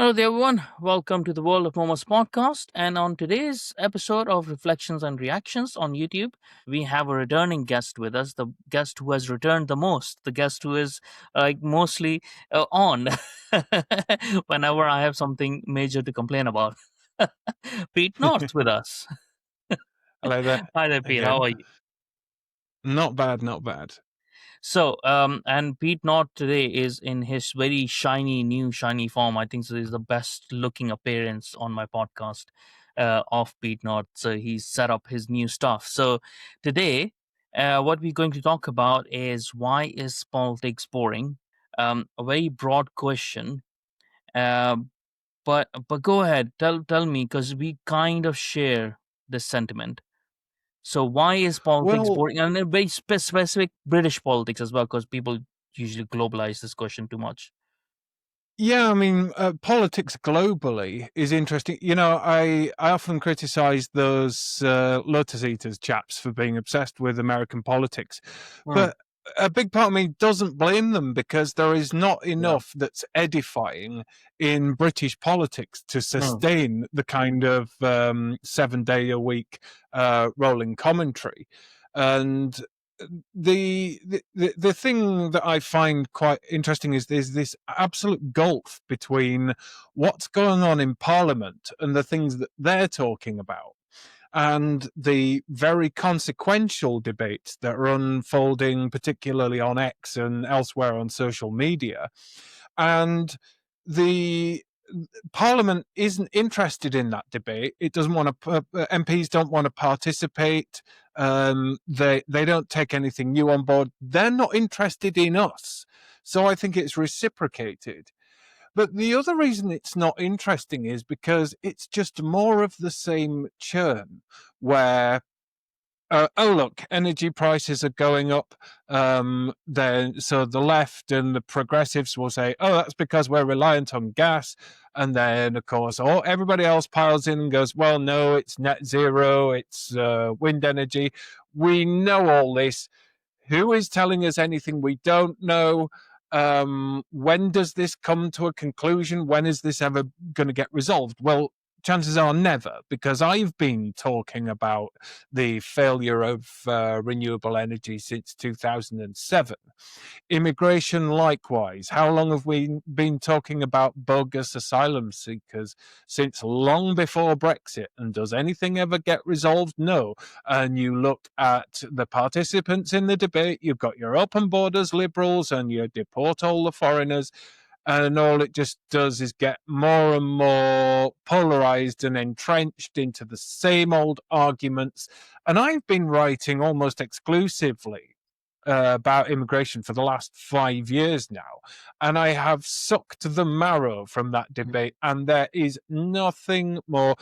Hello there, everyone. Welcome to the World of Momos podcast. And on today's episode of Reflections and Reactions on YouTube, we have a returning guest with us, the guest who has returned the most, the guest who is mostly on whenever I have something major to complain about. Pete North's with us. Hello there Hi there, Pete. How again. are you? Not bad, not bad. So, and Pete Knott today is in his very new shiny form. I think so. This is the best looking appearance on my podcast of Pete Knott. So he's set up his new stuff. So today, what we're going to talk about is why is politics boring? A very broad question. Uh, but go ahead, tell me because we kind of share this sentiment. So why is politics Well, boring? And a very specific British politics as well, because people usually globalize this question too much. yeah, I mean, politics globally is interesting. I often criticize those Lotus Eaters chaps for being obsessed with American politics, Hmm. but a big part of me doesn't blame them because there is not Yeah. enough that's edifying in British politics to Hmm. sustain the kind of 7 day a week rolling commentary. And the thing that I find quite interesting is there's this absolute gulf between what's going on in Parliament and the things that they're talking about, and the very consequential debates that are unfolding, particularly on X and elsewhere on social media. And the Parliament isn't interested in that debate. It doesn't want to. MPs don't want to participate. They don't take anything new on board. They're not interested in us. So I think it's reciprocated. But the other reason it's not interesting is because it's just more of the same churn, where oh look, energy prices are going up. Then so the left and the progressives will say, oh, that's because we're reliant on gas. And then of course, everybody else piles in and goes, well, no, it's net zero, it's wind energy. We know all this. Who is telling us anything we don't know? When does this come to a conclusion? When is this ever going to get resolved? Well, chances are never, because I've been talking about the failure of renewable energy since 2007. Immigration, likewise. How long have we been talking about bogus asylum seekers? Since long before Brexit. And does anything ever get resolved? No. And you look at the participants in the debate, you've got your open borders liberals and you deport all the foreigners. And all it just does is get more and more polarized and entrenched into the same old arguments. And I've been writing almost exclusively about immigration for the last 5 years now. And I have sucked the marrow from that debate. And there is nothing more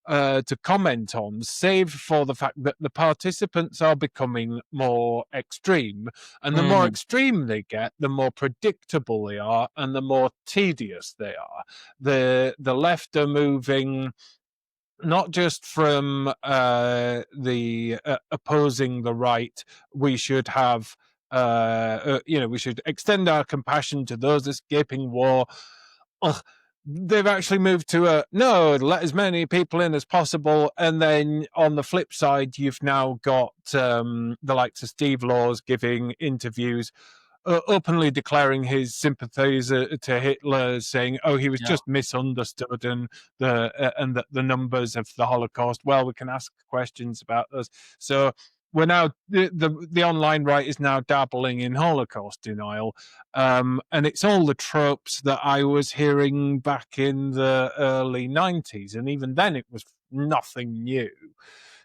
to comment on, save for the fact that the participants are becoming more extreme. And the more Hmm. extreme they get, the more predictable they are and the more tedious they are. The left are moving not just from the opposing the right, we should have, we should extend our compassion to those escaping war. Ugh, they've actually moved to a no, let as many people in as possible. And then on the flip side, you've now got the likes of Steve Laws giving interviews openly declaring his sympathies to Hitler, saying, "Oh, he was Yeah. just misunderstood," and that the numbers of the Holocaust. Well, we can ask questions about those. So we're now the online right is now dabbling in Holocaust denial, and it's all the tropes that I was hearing back in the early '90s, and even then it was nothing new.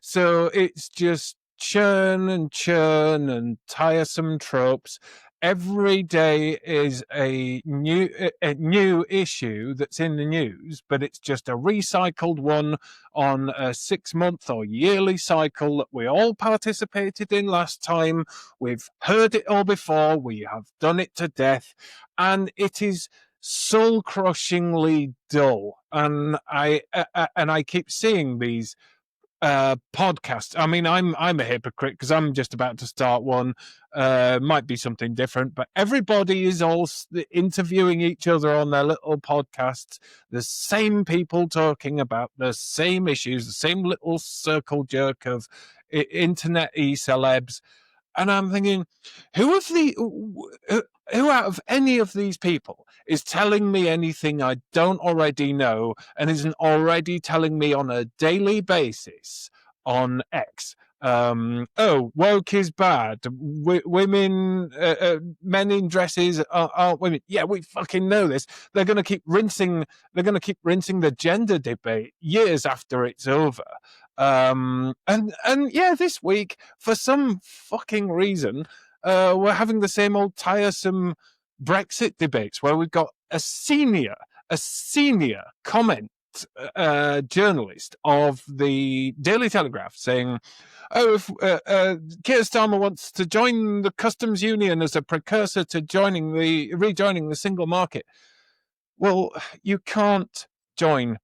So it's just churn and tiresome tropes. Every day is a new issue that's in the news, but it's just a recycled one on a 6 month or yearly cycle that we all participated in last time. We've heard it all before. We have done it to death, and it is soul crushingly dull. And I keep seeing these podcasts. I mean, I'm a hypocrite because I'm just about to start one. Might be something different, but everybody is all interviewing each other on their little podcasts. The same people talking about the same issues, the same little circle jerk of internet celebs. And I'm thinking, who of the who out of any of these people is telling me anything I don't already know and isn't already telling me on a daily basis on X? Oh, woke is bad. Women, men in dresses aren't women. Yeah, we fucking know this. They're going to keep rinsing. They're going to keep rinsing the gender debate years after it's over. And yeah, this week for some fucking reason, we're having the same old tiresome Brexit debates where we've got a senior comment journalist of the Daily Telegraph saying, "Oh, if Keir Starmer wants to join the customs union as a precursor to rejoining the single market, well, you can't join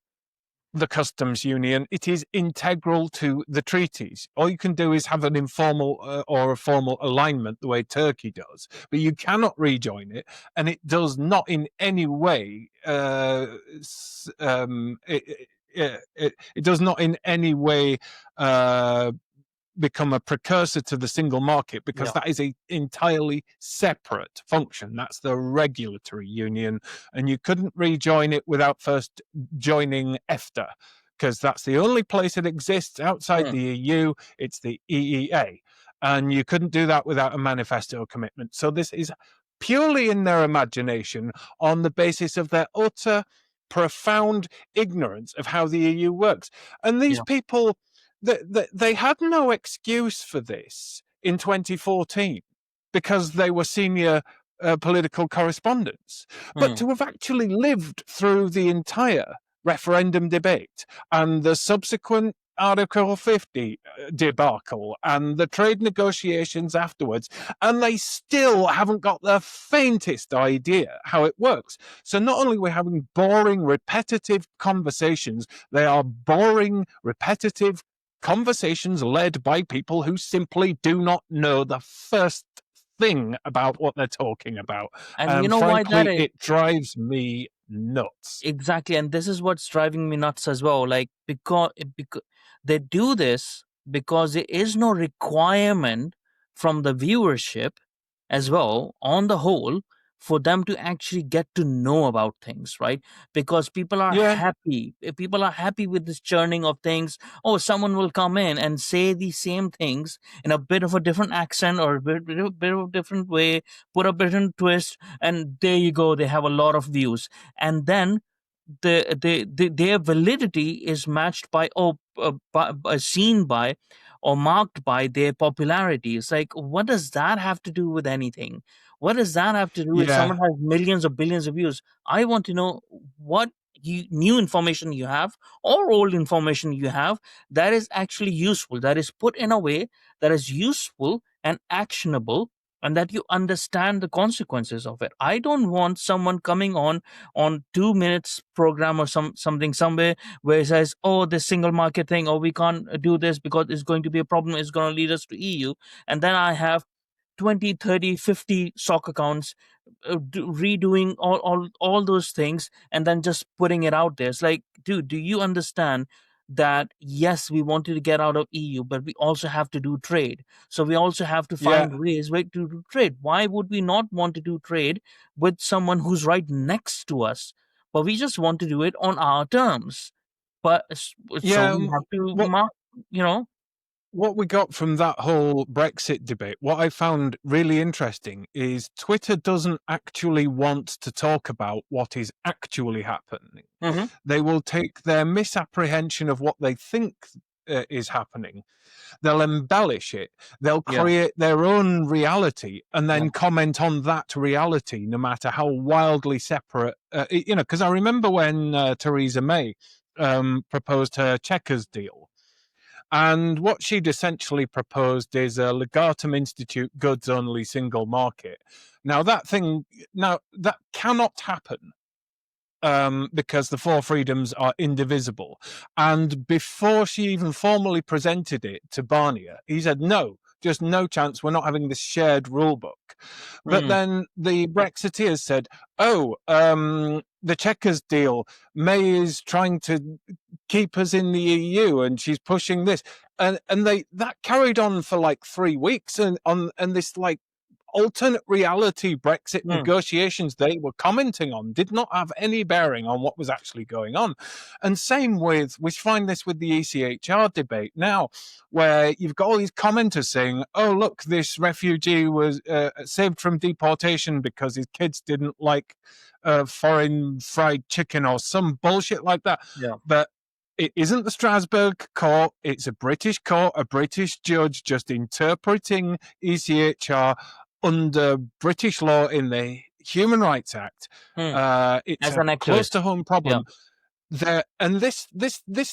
the customs union. It is integral to the treaties. All you can do is have an informal or a formal alignment the way Turkey does, but you cannot rejoin it, and it does not in any way it does not in any way become a precursor to the single market, because Yeah. that is a entirely separate function. That's the regulatory union, and you couldn't rejoin it without first joining EFTA, because that's the only place it exists outside Hmm. the EU. It's the EEA, and you couldn't do that without a manifesto commitment. So this is purely in their imagination, on the basis of their utter profound ignorance of how the EU works. And these Yeah. people, they had no excuse for this in 2014 because they were senior political correspondents. But Hmm. to have actually lived through the entire referendum debate and the subsequent Article 50 debacle and the trade negotiations afterwards, and they still haven't got the faintest idea how it works. So not only are we having boring, repetitive conversations, they are boring, repetitive conversations led by people who simply do not know the first thing about what they're talking about. And you And know why that frankly, is? it drives me nuts. Exactly, and this is what's driving me nuts as well. Like, because they do this because there is no requirement from the viewership as well, on the whole, for them to actually get to know about things, right? Because Yeah, people are happy with this churning of things. Oh, someone will come in and say the same things in a bit of a different accent or a bit of a different way, put a different twist, and there you go, they have a lot of views. And then their validity is matched by, seen by or marked by their popularity. It's like, what does that have to do with anything? What does that have to do with yeah, someone has millions or billions of views? I want to know what new information you have or old information you have that is actually useful, that is put in a way that is useful and actionable, and that you understand the consequences of it. I don't want someone coming on 2 minutes program or something somewhere where it says, oh, this single market thing, oh, we can't do this because it's going to be a problem, it's going to lead us to EU. And then I have 20, 30, 50 stock accounts redoing all those things and then just putting it out there. It's like, dude, do you understand that yes, we wanted to get out of EU, but we also have to do trade. So we also have to yeah. find ways way to do trade. Why would we not want to do trade with someone who's right next to us? But we just want to do it on our terms. But so Yeah, we have to what mark, you know. what we got from that whole Brexit debate, what I found really interesting is Twitter doesn't actually want to talk about what is actually happening. Hmm. They will take their misapprehension of what they think is happening, they'll embellish it, they'll Yeah, create their own reality, and yeah, then comment on that reality, no matter how wildly separate. Because I remember when Theresa May proposed her Chequers deal. And what she'd essentially proposed is a Legatum Institute goods only single market. Now that cannot happen because the four freedoms are indivisible. And before she even formally presented it to Barnier, he said, no, just no chance. We're not having this shared rule book. But Mm, then the Brexiteers said, oh, the Chequers deal, May is trying to keep us in the EU and she's pushing this. And they that carried on for like 3 weeks, and this like alternate reality Brexit mm, negotiations they were commenting on did not have any bearing on what was actually going on. And same with, we find this with the ECHR debate now, where you've got all these commenters saying, oh, look, this refugee was saved from deportation because his kids didn't like foreign fried chicken or some bullshit like that. yeah, But it isn't the Strasbourg court. It's a British court, a British judge just interpreting ECHR under British law in the Human Rights Act. mm. It's As a an close activist. to home Yeah, problem. And this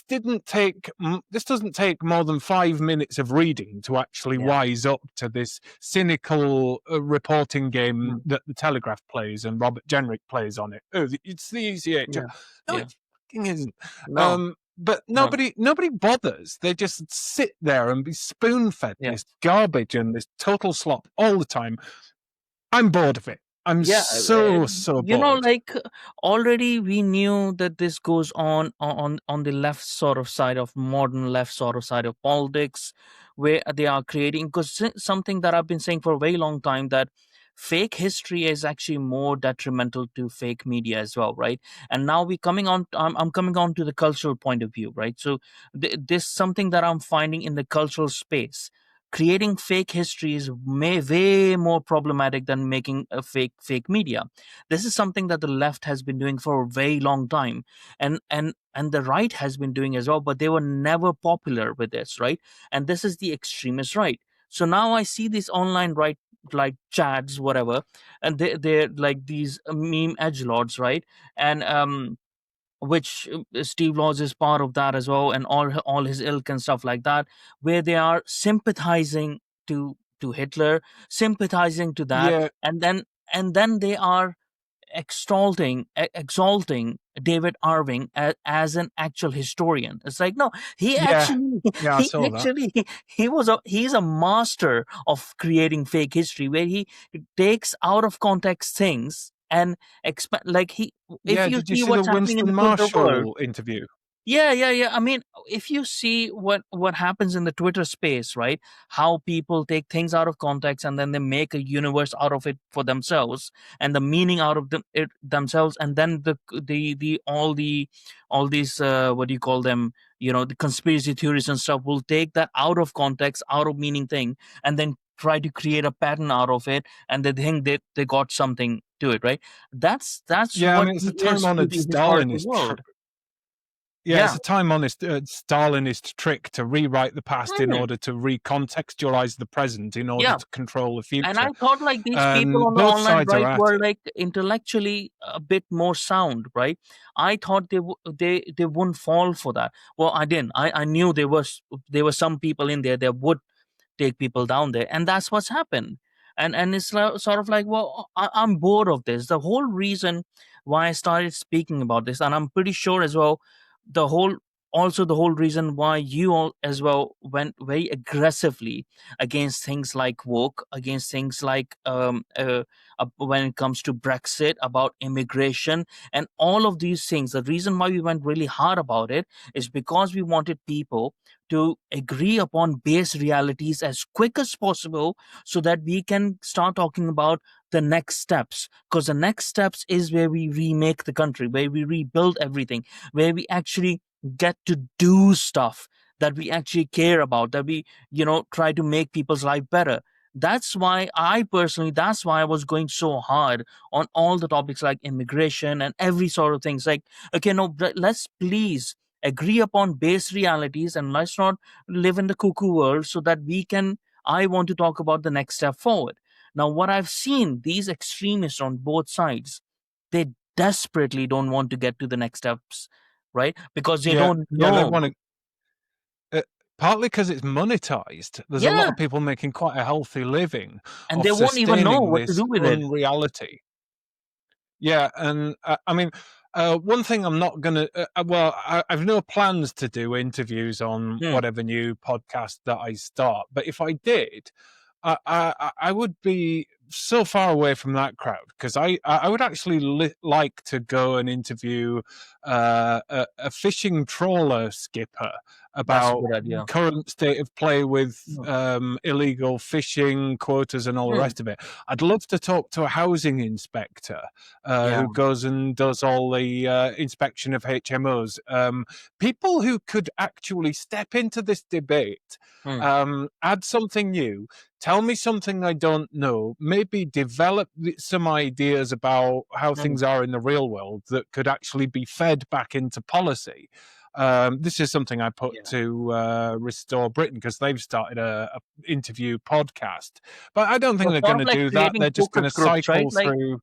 didn't take this doesn't take more than 5 minutes of reading to actually yeah. wise up to this cynical reporting game Mm, that the Telegraph plays and Robert Jenrick plays on it. Oh, it's the ECHR. yeah, No, yeah. it fucking isn't. No, But no. nobody bothers. They just sit there and be spoon fed Yeah. this garbage and this total slop all the time. I'm bored of it. I'm Yeah, so bored. like already we knew that this goes on the left sort of side of modern left sort of side of politics, where they are creating, because something that I've been saying for a very long time, that fake history is actually more detrimental to fake media as well, right? And now we coming on, I'm coming on to the cultural point of view, right? So this something that I'm finding in the cultural space. Creating fake history is way more problematic than making a fake media. This is something that the left has been doing for a very long time, and the right has been doing as well, but they were never popular with this, right? And this is the extremist right. So now I see these online right, like chads, whatever, and they're like these meme edge lords, right? And which Steve Laws is part of that as well, and all his ilk and stuff like that, where they are sympathizing to Hitler, sympathizing to that, Yeah, and then they are exalting David Irving as an actual historian. It's like, no, he yeah, actually yeah. I he saw that. actually he's a master of creating fake history, where he takes out of context things and expect, like, he if Yeah, you did you see see the what's happening in the Winston Twitter world. Marshall interview? Yeah. I mean, if you see what happens in the Twitter space, right? How people take things out of context and then they make a universe out of it for themselves, and the meaning out of it themselves, and then the all these what do you call them? The conspiracy theories and stuff will take that out of context, out of meaning thing, and then try to create a pattern out of it, and they think they got something to it, right? That's Yeah, I what mean, it's a he is to time-honored the historical Stalinist world. yeah, Yeah. it's a time-honored Stalinist trick to rewrite the past in Mm, order to recontextualize the present in order yeah. to control the And I future. thought like these people And on the both online sides are right at were it. like intellectually a bit more sound, right? I thought they wouldn't fall for that. Well, I didn't. I knew there were some people in there that would take people down there, and that's what's happened. And it's sort of like, well, I'm bored of this. The whole reason why I started speaking about this, and I'm pretty sure as well, the whole the whole reason why you all as well went very aggressively against things like woke, against things like when it comes to Brexit, about immigration, and all of these things. The reason why we went really hard about it is because we wanted people to agree upon base realities as quick as possible, so that we can start talking about the next steps, because the next steps is where we remake the country, where we rebuild everything, where we actually get to do stuff that we actually care about, that we try to make people's life better. That's why I was going so hard on all the topics like immigration and every sort of things, like, okay, no, let's please agree upon base realities, and let's not live in the cuckoo world, so that we can I want to talk about the next step forward. Now, what I've seen, these extremists on both sides, they desperately don't want to get to the next steps, right? Because they Yeah, don't yeah, they know. want to. Partly because it's monetized. There's a lot Yeah, of people making quite a healthy living and off they won't even know sustaining what to this do with it. unreality. Yeah, and I mean, One thing I'm not going to, well, I've no plans to do interviews on Hmm, whatever new podcast that I start. But if I did, I would be so far away from that crowd because I would actually like to go and interview a fishing trawler skipper that's a about good idea. current state of play with Hmm, illegal fishing quotas and all the hmm, rest of it. I'd love to talk to a housing inspector yeah. who goes and does all the inspection of HMOs. People who could actually step into this debate, Hmm, add something new, tell me something I don't know, maybe develop some ideas about how hmm, things are in the real world that could actually be fed back into policy. This is something I put yeah. to Restore Britain because they've started a interview podcast. But I don't think So they're sort going of to like do that. creating They're just going focus to groups, right? cycle Like through.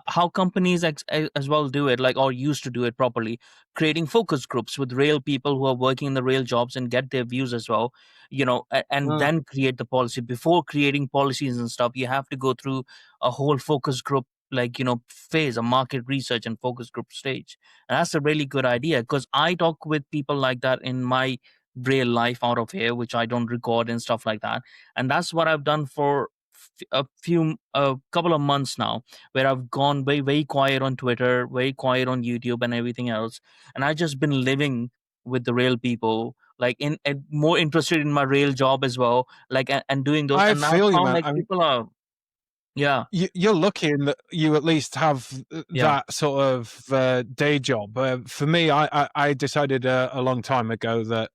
how companies as well do it, like, or used to do it properly, creating focus groups with real people who are working in the real jobs and get their views as well, and Mm. then create the policy. Before creating policies and stuff, you have to go through a whole focus group, like, phase, a market research and focus group stage. And that's a really good idea, because I talk with people like that in my real life out of here, which I don't record and stuff like that. And that's what I've done for a couple of months now, where I've gone very, very quiet on Twitter, very quiet on YouTube and everything else. And I just been living with the real people, like in and more interested in my real job as well, like and doing those. I And I feel you, found man. like people are, yeah, You're lucky in that you at least have yeah, that sort of day job. For me, I decided a long time ago that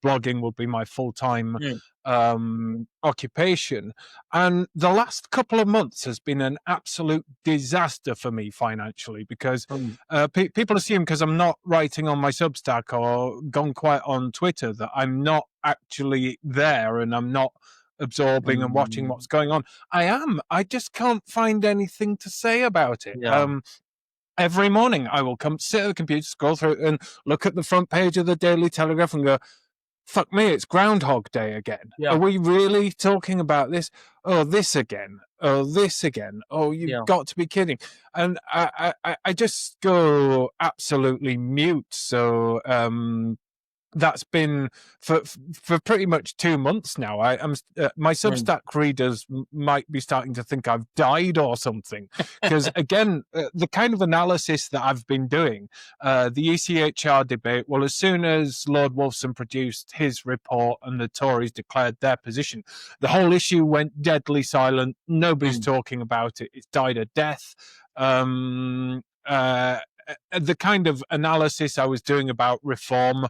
blogging would be my full time mm, occupation, and the last couple of months has been an absolute disaster for me financially because mm, people assume because I'm not writing on my Substack or gone quiet on Twitter that I'm not actually there and I'm not absorbing and watching what's mm, going on. I am. I just can't find anything to say about it. yeah, Every morning I will come sit at the computer, scroll through it, and look at the front page of the Daily Telegraph and go, fuck me, it's Groundhog Day again. Are yeah, we really talking about this? Oh, this again. Oh, this again. Oh, you've yeah, got to be kidding. And I just go absolutely mute. So that's been for pretty much 2 months now. I'm my mm, Substack readers might be starting to think I've died or something because again, the kind of analysis that I've been doing, the ECHR debate. Well, as soon as Lord Wolfson produced his report and the Tories declared their position, the whole issue went deadly silent. Nobody's mm, talking about it. It's died a death. The kind of analysis I was doing about reform,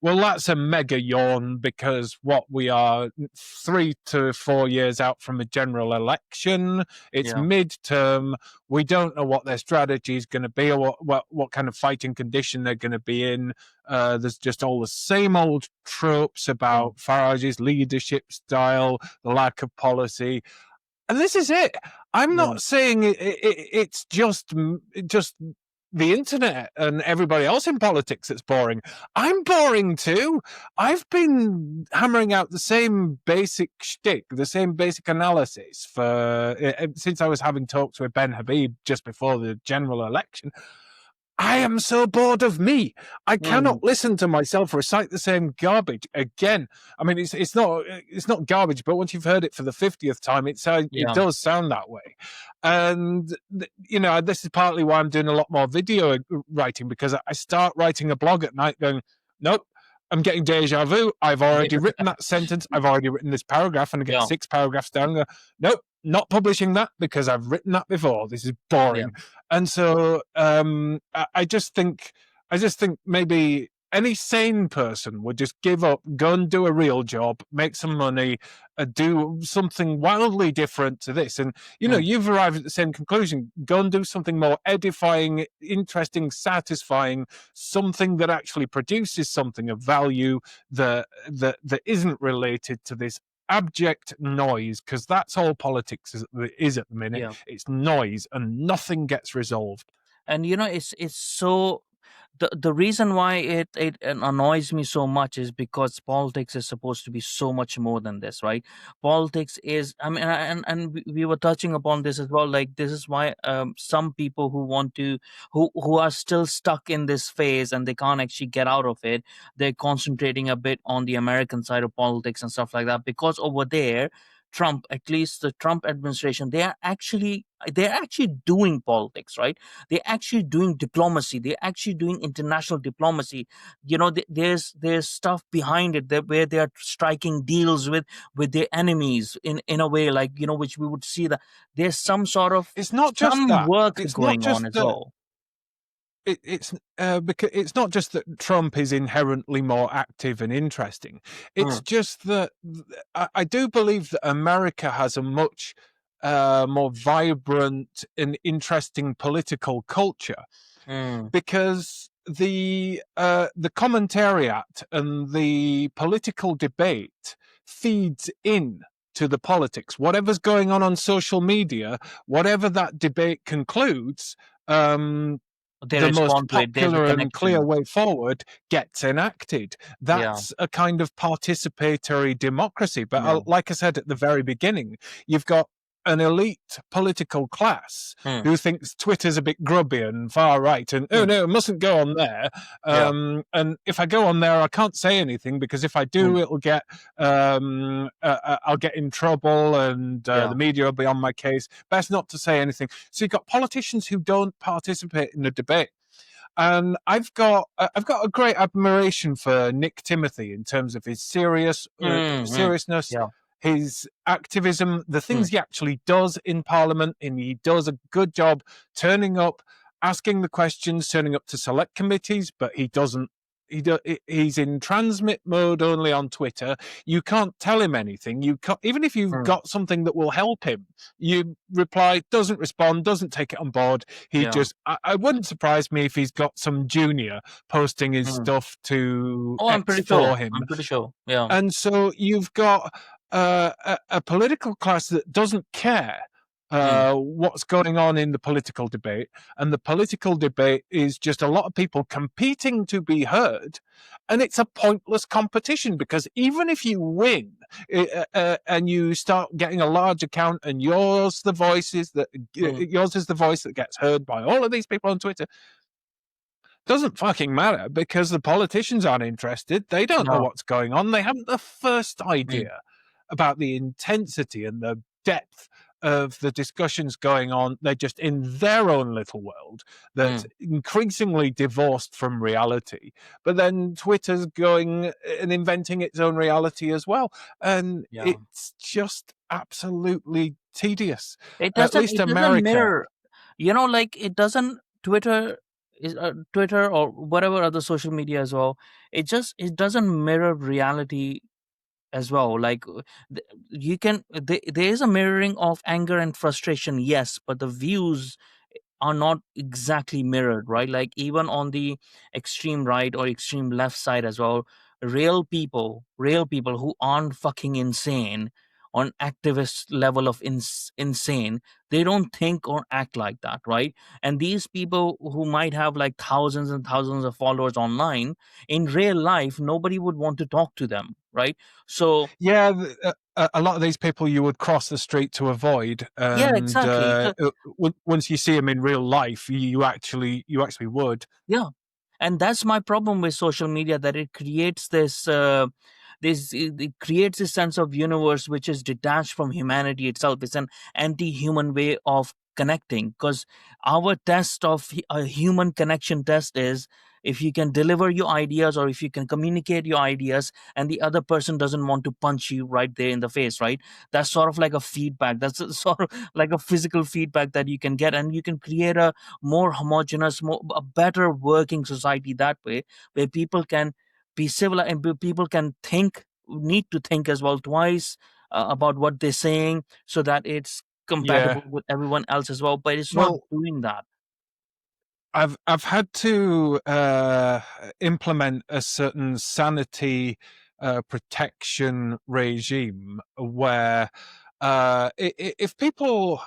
well, that's a mega yawn because what we are 3 to 4 years out from a general election. It's yeah, midterm. We don't know what their strategy is going to be or what kind of fighting condition they're going to be in. There's just all the same old tropes yeah, about Farage's leadership style, the lack of policy. And this is it. I'm yeah, not saying it's just the internet and everybody else in politics that's boring. I'm boring too. I've been hammering out the same basic shtick, the same basic analysis for since I was having talks with Ben Habib just before the general election. I am so bored of me. I cannot mm, listen to myself recite the same garbage again. I mean, it's not garbage, but once you've heard it for the 50th time, it yeah, does sound that way. And this is partly why I'm doing a lot more video writing because I start writing a blog at night, going, nope. I'm getting deja vu. I've already written that sentence. I've already written this paragraph, and I get yeah, 6 paragraphs down. And go, nope, not publishing that because I've written that before. This is yeah, boring. And so I just think maybe any sane person would just give up, go and do a real job, make some money, do something wildly different to this. And mm, you've arrived at the same conclusion. Go and do something more edifying, interesting, satisfying, something that actually produces something of value that isn't related to this abject noise, because that's all politics is at the minute. yeah. It's noise and nothing gets resolved. And it's so the reason why it annoys me so much is because politics is supposed to be so much more than this, right? Politics is, I mean, and we were touching upon this as well. Like, this is why some people who want to, who are still stuck in this phase and they can't actually get out of it, they're concentrating a bit on the American side of politics and stuff like that, because over there, Trump, at least the Trump administration, they're actually doing politics, right? They're actually doing diplomacy. They're actually doing international diplomacy. There's stuff behind it, where they are striking deals with their enemies in a way, like, which we would see that there's some sort of It's not just some that. work It's not going on just as that. well. It's because it's not just that Trump is inherently more active and interesting. It's Mm, just that I do believe that America has a much more vibrant and interesting political culture, mm. because the commentariat and the political debate feeds in to the politics. Whatever's going on social media, whatever that debate concludes, They the most respond to it. There's a popular and clear connection. way forward gets enacted. Yeah, That's a kind of participatory democracy. But yeah. like I said at the very beginning, you've got an elite political class Mm, who thinks Twitter's a bit grubby and far right, and oh mm, no, it mustn't go on there. yeah, And if I go on there, I can't say anything, because if I do, mm, it'll get I'll get in trouble, and yeah. the media will be on my case. Best not to say anything. So you've got politicians who don't participate in the debate. And I've got a great admiration for Nick Timothy in terms of his Mm, mm, seriousness, yeah. his activism, the things Mm, he actually does in Parliament, and he does a good job turning up, asking the questions, turning up to select committees, but he doesn't. He's in transmit mode only on Twitter. You can't tell him anything. You can't, even if you've mm, got something that will help him, you reply, doesn't respond, doesn't take it on board. He yeah. just, I wouldn't surprise me if he's got some junior posting his Mm. stuff to Oh, I'm X pretty sure. for him. I'm pretty sure. Yeah. And so you've got a political class that doesn't care Mm, what's going on in the political debate. And the political debate is just a lot of people competing to be heard. And it's a pointless competition, because even if you win and you start getting a large account, and mm, yours is the voice that gets heard by all of these people on Twitter, doesn't fucking matter, because the politicians aren't interested. They don't know yeah. what's going on. They haven't the first Mm, idea about the intensity and the depth of the discussions going on. They're just in their own little world that's mm, increasingly divorced from reality. But then Twitter's going and inventing its own reality as well. And yeah. it's just absolutely tedious. It At doesn't. least It doesn't America. mirror. Like, it doesn't. Twitter or whatever other social media as well. It doesn't mirror reality as well. Like, there is a mirroring of anger and frustration, yes, but the views are not exactly mirrored, right? Like, even on the extreme right or extreme left side as well, real people who aren't fucking insane, on activist level of insane, they don't think or act like that, right? And these people who might have like thousands and thousands of followers online, in real life nobody would want to talk to them, right? So Yeah, a lot of these people you would cross the street to avoid, yeah, and exactly. once you see them in real life, you actually would. Yeah, and that's my problem with social media, that it creates it creates this sense of universe which is detached from humanity itself. It's an anti-human way of connecting, because our test of a human connection test is if you can deliver your ideas, or if you can communicate your ideas, and the other person doesn't want to punch you right there in the face, right? That's sort of like a feedback. That's sort of like a physical feedback that you can get, and you can create a more homogenous, a better working society that way, where people can be civil, and people can need to think as well twice about what they're saying, so that it's Yeah. compatible with everyone else as well. But it's not Well, doing that. I've had to implement a certain sanity protection regime where if people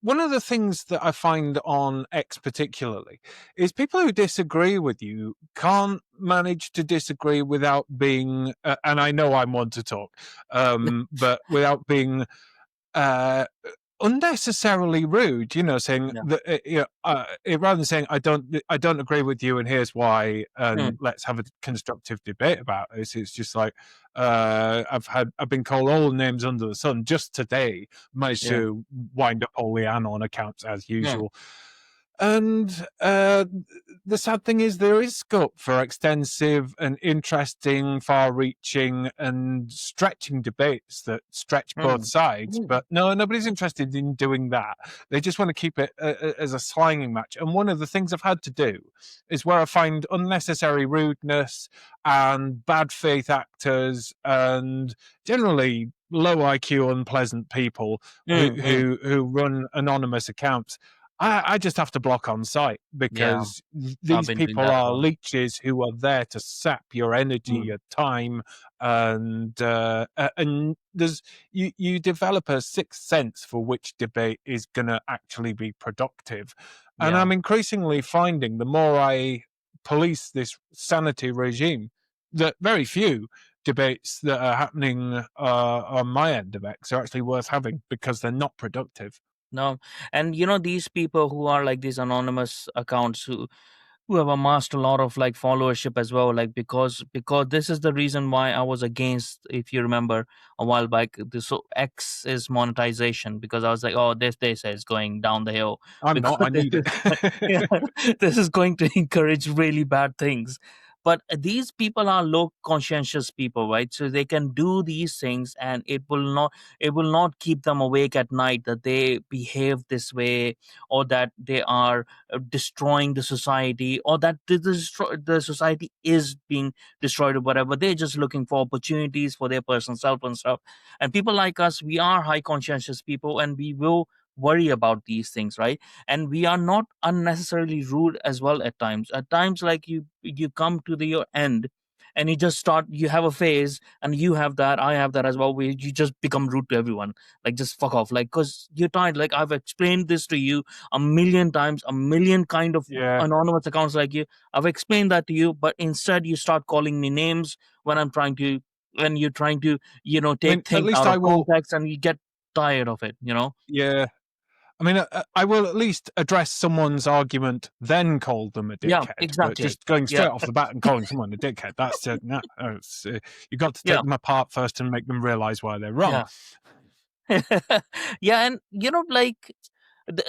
one of the things that I find on X particularly is people who disagree with you can't manage to disagree without being, and I know I'm one to talk, but without being uh, unnecessarily rude, saying Yeah. that, rather than saying I don't agree with you and here's why, and Mm, let's have a constructive debate about this. It's just like, I've been called all the names under the sun just today, managed yeah. to wind up all the anon accounts as Mm, usual. And the sad thing is, there is scope for extensive and interesting, far reaching, and stretching debates that stretch both mm, sides. mm, But no, nobody's interested in doing that. They just want to keep it as a slanging match. And one of the things I've had to do is where I find unnecessary rudeness and bad faith actors and generally low IQ, unpleasant people who, mm, mm. who, who run anonymous accounts. I just have to block on site Yeah, because I've these been doing people that as are well. leeches who are there to sap your energy, Mm, your time, and you develop a sixth sense for which debate is going to actually be productive. And yeah. I'm increasingly finding the more I police this sanity regime, that very few debates that are happening on my end of X are actually worth having because they're not productive. No, and these people who are like these anonymous accounts who have amassed a lot of like followership as well, like because this is the reason why I was against, if you remember a while back, this so X is monetization, because I was like, oh, this is going down the hill I'm not. because I this need is yeah, it. this is going to encourage really bad things. But these people are low conscientious people, right? So they can do these things and it will not keep them awake at night, that they behave this way, or that they are destroying the society, or that the society is being destroyed, or whatever. They're just looking for opportunities for their personal self and stuff. And people like us, we are high conscientious people, and we will worry about these things, right? And we are not unnecessarily rude as well. At times, like you come to your end, and you just start, you have a phase, and you have that, I have that as well, where you just become rude to everyone, like just fuck off, like, because you're tired. Like, I've explained this to you a million times, a million kind of Yeah. anonymous accounts like you. I've explained that to you, but instead you start calling me names when I'm trying to, when you're trying to, I take mean, at things least out I of will. context, and you get tired of it. Yeah. I mean, I will at least address someone's argument, then call them a Yeah, dickhead. But exactly. just going Yeah, straight off the bat and calling someone a dickhead, that's no, you've got to take yeah, them apart first and make them realize why they're wrong. yeah. Yeah, and like,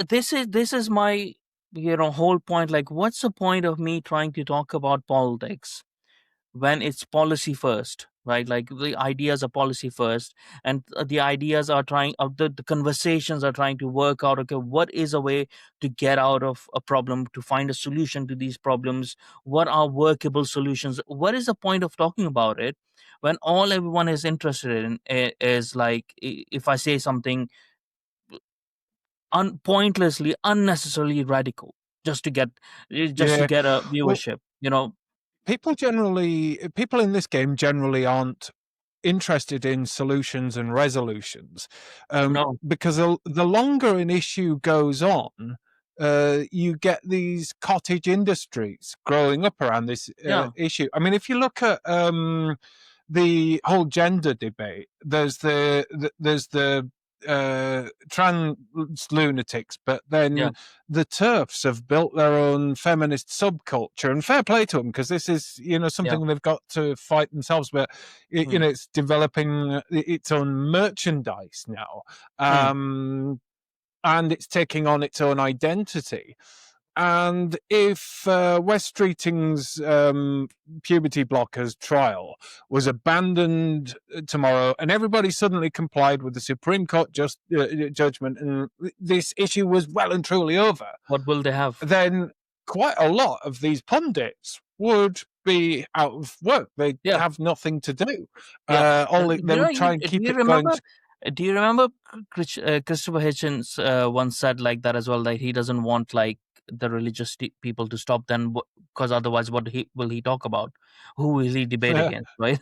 this is my whole point. Like, what's the point of me trying to talk about politics when it's policy first, right? Like, the ideas are policy first, and the ideas are trying, the conversations are trying to work out, okay, what is a way to get out of a problem, to find a solution to these problems, what are workable solutions. What is the point of talking about it when all everyone is interested in is like, if I say something pointlessly, unnecessarily radical, just to get just to Yeah. get a Well, viewership. people in this game generally aren't interested in solutions and resolutions, No. because the longer an issue goes on, you get these cottage industries growing up around this Yeah. issue. I mean, if you look at the whole gender debate, there's the trans lunatics, but Yeah. then the TERFs have built their own feminist subculture, and fair play to them because this is Yeah. something they've got to fight themselves. But Mm, it's developing its own merchandise now, mm, and it's taking on its own identity. And if West Streeting's puberty blockers trial was abandoned tomorrow, and everybody suddenly complied with the Supreme Court judgment, and this issue was well and truly over, what will they have? then quite a lot of these pundits would be out of work. They'd Yeah. have nothing to do. Yeah. They would try and Do keep you it going. remember? Do you remember Christopher Hitchens once said like that as well? Like, he doesn't want like the religious people to stop. Then, because otherwise, what will he talk about? Who will he debate against? Right?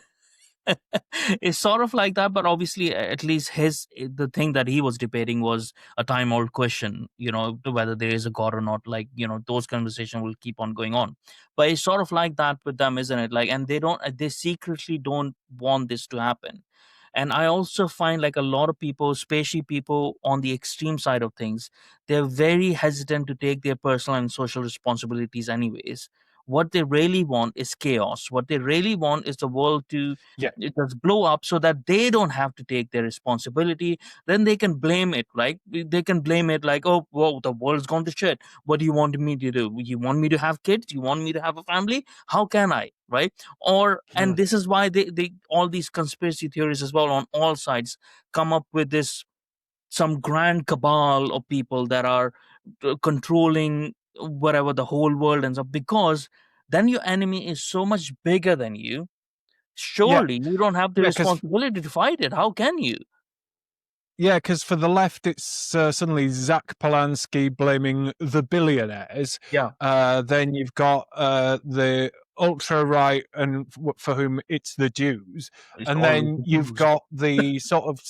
It's sort of like that, but obviously, at least the thing that he was debating was a time old question, to whether there is a god or not. Like, those conversations will keep on going on. But it's sort of like that with them, isn't it? Like, and they secretly don't want this to happen. And I also find like a lot of people, especially people on the extreme side of things, they're very hesitant to take their personal and social responsibilities, anyways. What they really want is chaos. What they really want is the world to Yeah. it just blow up so that they don't have to take their responsibility. Then they can blame it, right? They can blame it like, oh, whoa, the world's gone to shit. What do you want me to do? You want me to have kids? You want me to have a family? How can I? Right? And Mm. this is why they all these conspiracy theories as well on all sides come up with this some grand cabal of people that are controlling whatever the whole world ends up, because then your enemy is so much bigger than you. Yeah. Surely you don't have the Yeah, because responsibility to fight it. How can you? for the left, it's suddenly Zach Polanski blaming the billionaires. Yeah, Then you've got the ultra right, and for whom it's the Jews, it's and always then the you've Jews. got the sort of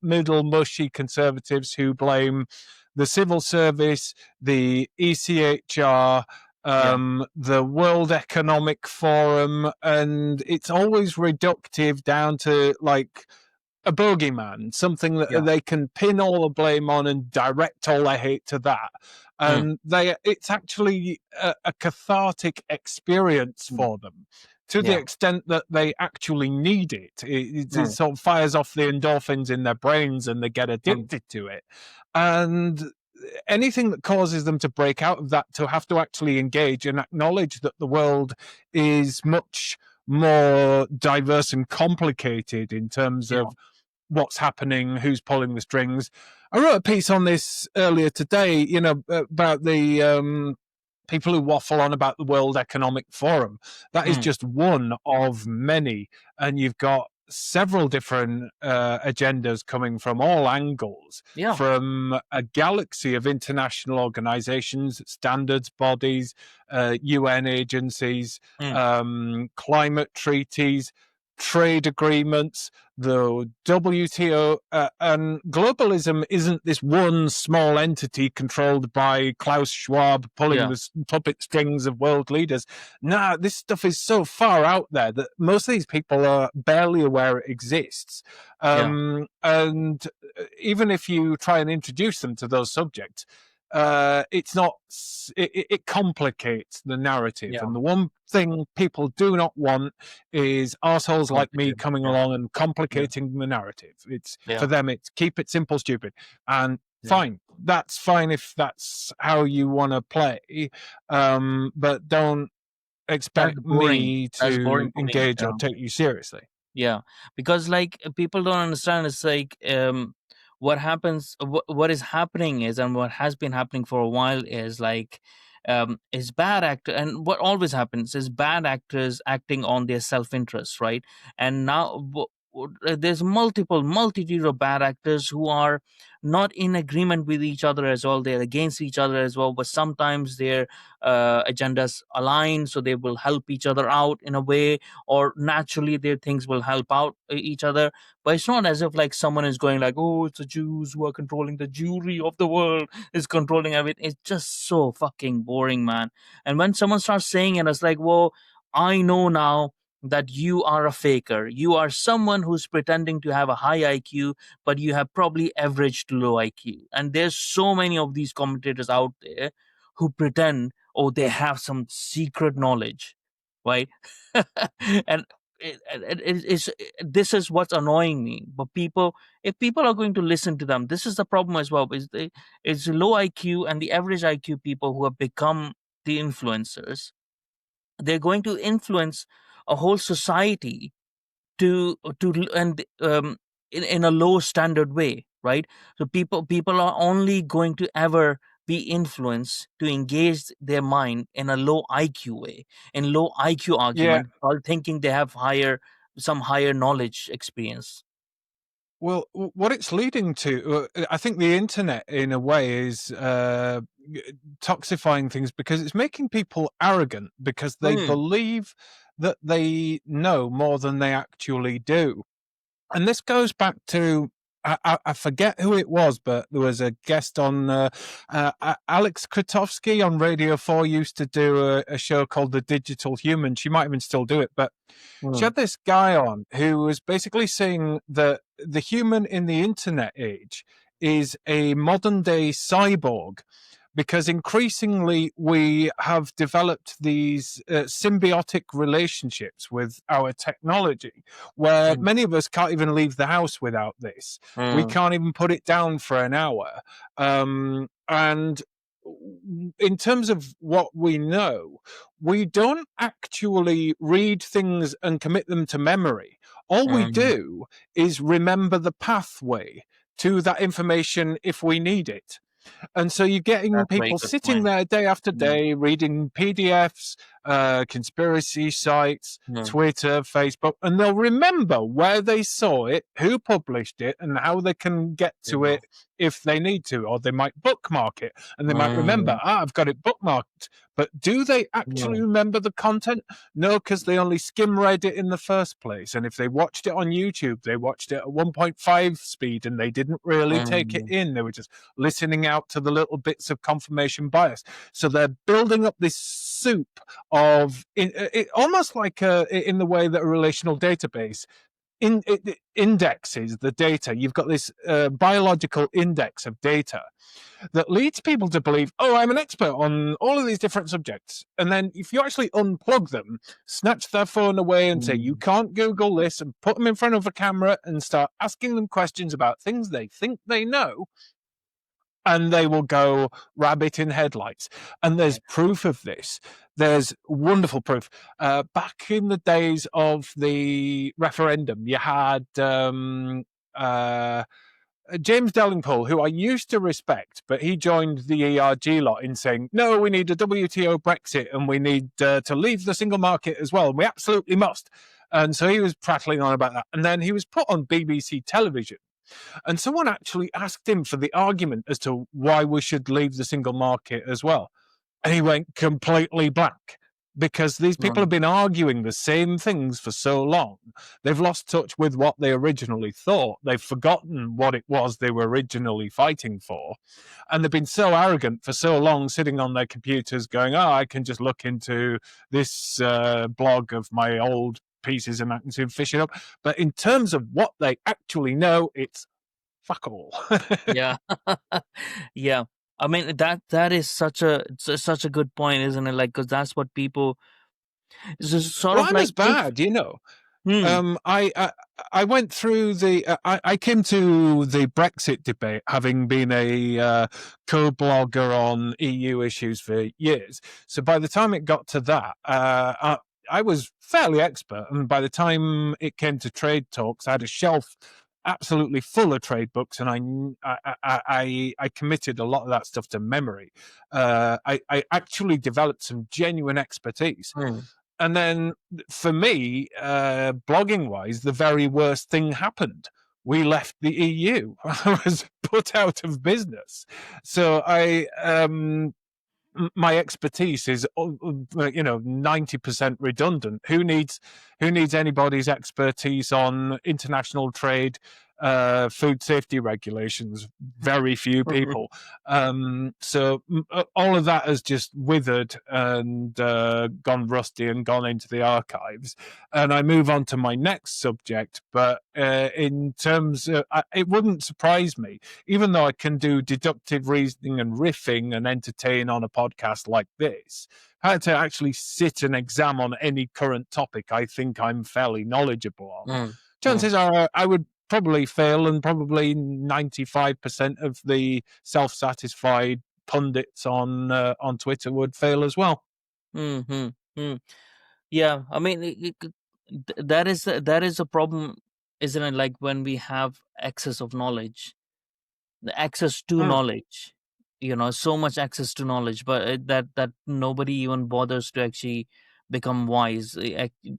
middle mushy conservatives who blame the civil service, the ECHR, Yeah, the World Economic Forum, and it's always reductive down to like a bogeyman, something that yeah, they can pin all the blame on and direct all their hate to that. mm, And it's actually a cathartic experience mm, for them to the yeah, extent that they actually need it. It mm, sort of fires off the endorphins in their brains and they get mm, addicted to it. And anything that causes them to break out of that, to have to actually engage and acknowledge that the world is much more diverse and complicated in terms yeah, of what's happening, who's pulling the strings. I wrote a piece on this earlier today, about the people who waffle on about the World Economic Forum. That is mm, just one of many, and you've got several different agendas coming from all angles, yeah, from a galaxy of international organizations, standards bodies, UN agencies, mm, climate treaties, trade agreements, the WTO, and globalism isn't this one small entity controlled by Klaus Schwab pulling yeah, the puppet strings of world leaders. Nah, this stuff is so far out there that most of these people are barely aware it exists. yeah, And even if you try and introduce them to those subjects, it's not. It complicates the narrative, yeah. and the one thing people do not want is assholes like me Complicated. coming Yeah, along and yeah, complicating the narrative. It's for yeah, them. It's keep it simple, stupid, and yeah. fine. That's fine if that's how you want to play, but don't That's expect boring. me That's boring to for me. engage or Yeah. take you seriously. Yeah, because like people don't understand. It's like what happens, what is happening is, and what has been happening for a while is like is bad actor, and what always happens is bad actors acting on their self interest, right? And now there's multitude of bad actors who are not in agreement with each other as well. They're against each other as well, but sometimes their agendas align, so they will help each other out in a way, or naturally their things will help out each other. But it's not as if like someone is going like, oh, it's the Jews who are controlling, the Jewry of the world is controlling everything. It's just so fucking boring, man. And when someone starts saying it, it's like, well, I know now that you are a faker. You are someone who's pretending to have a high IQ, but you have probably average to low IQ. And there's so many of these commentators out there who pretend, oh, they have some secret knowledge, right? And this is what's annoying me. But people, if people are going to listen to them, this is the problem as well. It's low IQ and the average IQ people who have become the influencers. They're going to influence a whole society and in a low standard way, right? So people are only going to ever be influenced to engage their mind in a low IQ way, in low IQ Yeah, argument, while thinking they have some higher knowledge experience. well, what it's leading to, I think the internet, in a way, is toxifying things because it's making people arrogant because they Mm, believe that they know more than they actually do. And this goes back to, I forget who it was, but there was a guest on, Alex Krotowski on Radio 4 used to do a show called The Digital Human. She might even still do it, but she mm, had this guy on who was basically saying that the human in the internet age is a modern day cyborg, because increasingly we have developed these symbiotic relationships with our technology, where mm, many of us can't even leave the house without this. We mm, can't even put it down for an hour. And in terms of what we know, we don't actually read things and commit them to memory. All we mm. do is remember the pathway to that information if we need it. And so you're getting That's a very people good sitting point. there day after Mm, day reading PDFs, conspiracy sites, mm, Twitter, Facebook, and they'll remember where they saw it, who published it, and how they can get to yeah. it if they need to, or they might bookmark it and they might remember, Mm, I've got it bookmarked. But do they actually mm, remember the content? No, because they only skim read it in the first place. And if they watched it on YouTube, they watched it at 1.5 speed and they didn't really take it mm, in. They were just listening out to the little bits of confirmation bias. So they're building up this soup of almost like in the way that a relational database it indexes the data. You've got this biological index of data that leads people to believe, oh, I'm an expert on all of these different subjects. And then if you actually unplug them, snatch their phone away and say, you mm, can't Google this, and put them in front of a camera and start asking them questions about things they think they know, and they will go rabbit in headlights. And yeah. there's proof of this. There's wonderful proof. Back in the days of the referendum, you had uh, James Delingpole, who I used to respect, but he joined the ERG lot in saying, no, we need a WTO Brexit and we need to leave the single market as well. And we absolutely must. And so he was prattling on about that. And then he was put on BBC television, and someone actually asked him for the argument as to why we should leave the single market as well. And he went completely blank, because these people have Mm, been arguing the same things for so long. They've lost touch with what they originally thought. They've forgotten what it was they were originally fighting for. And they've been so arrogant for so long, sitting on their computers going, oh, I can just look into this blog of my old pieces and I can soon fish it up. But in terms of what they actually know, it's fuck all. yeah. Yeah. I mean that is such a good point, isn't it? Like, because that's what people, it's just sort of Rhyme like is if. bad, you know. Hmm. Um, I, I I went through the I came to the Brexit debate having been a co-blogger on EU issues for years. So by the time it got to that, I was fairly expert, and by the time it came to trade talks, I had a shelf absolutely full of trade books, and I committed a lot of that stuff to memory. I actually developed some genuine expertise. Hmm. And then for me, blogging wise, the very worst thing happened. We left the EU. I was put out of business. So my expertise is 90% redundant. Who needs anybody's expertise on international trade, food safety regulations? Very few people. So all of that has just withered and gone rusty and gone into the archives. And I move on to my next subject. But in terms of, it wouldn't surprise me, even though I can do deductive reasoning and riffing and entertain on a podcast like this, if I had to actually sit an exam on any current topic I think I'm fairly knowledgeable on, Hmm. Hmm. chances are I would probably fail, and probably 95% of the self-satisfied pundits on Twitter would fail as well. Hmm. Hmm. Hmm. Yeah. I mean, that is a problem, isn't it? Like when we have excess of knowledge, the access to Mm. knowledge, so much access to knowledge, but that nobody even bothers to actually become wise,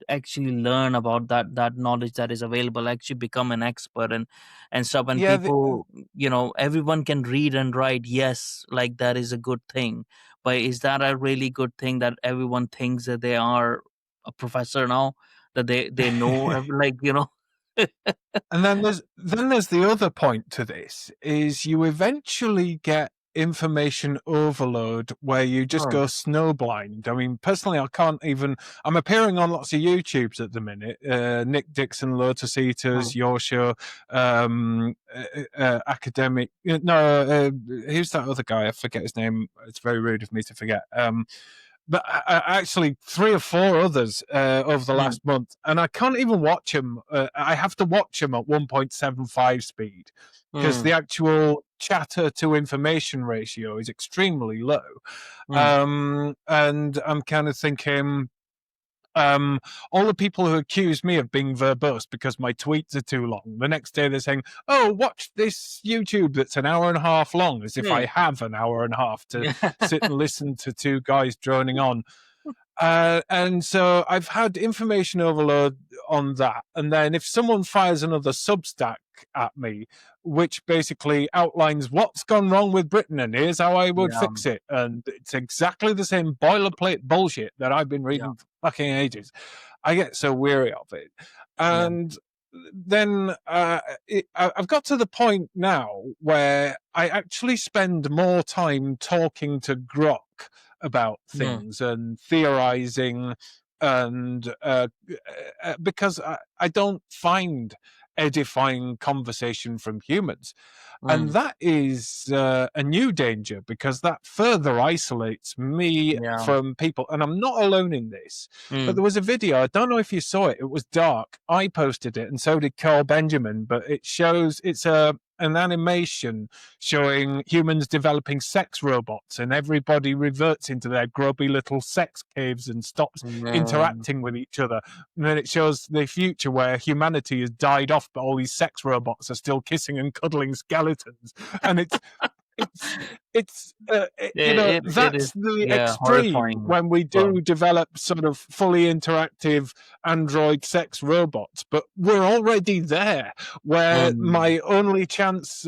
actually learn about that knowledge that is available, actually become an expert and stuff. And Yeah, people, everyone can read and write, yes, like that is a good thing, but is that a really good thing that everyone thinks that they are a professor now, that they know like, And then there's the other point to this is you eventually get information overload where you just Hmm, go snowblind. I mean, personally, I can't even. I'm appearing on lots of YouTubes at the minute. Nick Dixon, Lotus hmm, Eaters, your show, academic. No, who's that other guy? I forget his name. It's very rude of me to forget. But actually 3 or 4 others over the hmm, last month, and I can't even watch them. I have to watch them at 1.75 speed because hmm, the actual chatter to information ratio is extremely low. hmm, And I'm kind of thinking, um, all the people who accuse me of being verbose because my tweets are too long, the next day they're saying, "Oh, watch this YouTube that's an hour and a half long," as if hmm. I have an hour and a half to Yeah. sit and listen to two guys droning on. And so I've had information overload on that. And then if someone fires another Substack at me, which basically outlines what's gone wrong with Britain and here's how I would Yeah. fix it, and it's exactly the same boilerplate bullshit that I've been Yeah. reading for fucking ages, I get so weary of it. Yeah. And then I've got to the point now where I actually spend more time talking to Grok about Hmm, things and theorizing, and because I don't find edifying conversation from humans. And hmm. that is a new danger because that further isolates me Yeah. from people. And I'm not alone in this. But Hmm, there was a video, I don't know if you saw it, it was dark. I posted it, and so did Carl Benjamin. But it shows it's an animation showing humans developing sex robots, and everybody reverts into their grubby little sex caves and stops hmm. interacting with each other. And then it shows the future where humanity has died off, but all these sex robots are still kissing and cuddling skeletons. And it's It is, that's the yeah, extreme horrifying. when we Well, do develop sort of fully interactive android sex robots, but we're already there where hmm, my only chance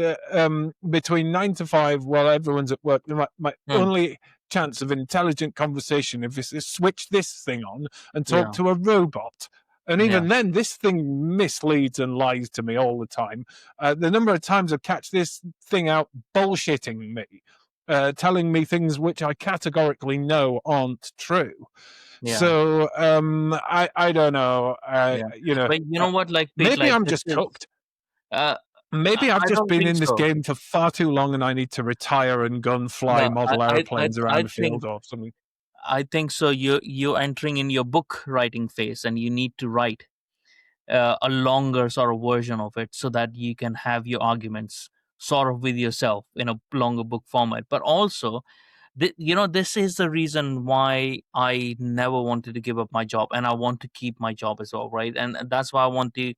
between 9 to 5 while everyone's at work, my hmm. only chance of intelligent conversation is switch this thing on and talk Yeah. to a robot. And Yeah. even then, this thing misleads and lies to me all the time. The number of times I catch this thing out bullshitting me, telling me things which I categorically know aren't true. Yeah. So I don't know. Yeah. But you know what, like Pete, Maybe like I'm this just is, cooked. uh, Maybe I've I just don't been think in this so. game for far too long, and I need to retire and go and fly No, model airplanes I around the think, field or something. so. You're entering in your book writing phase, and you need to write a longer sort of version of it so that you can have your arguments sort of with yourself in a longer book format. But also, this is the reason why I never wanted to give up my job, and I want to keep my job as well, right? And that's why I want to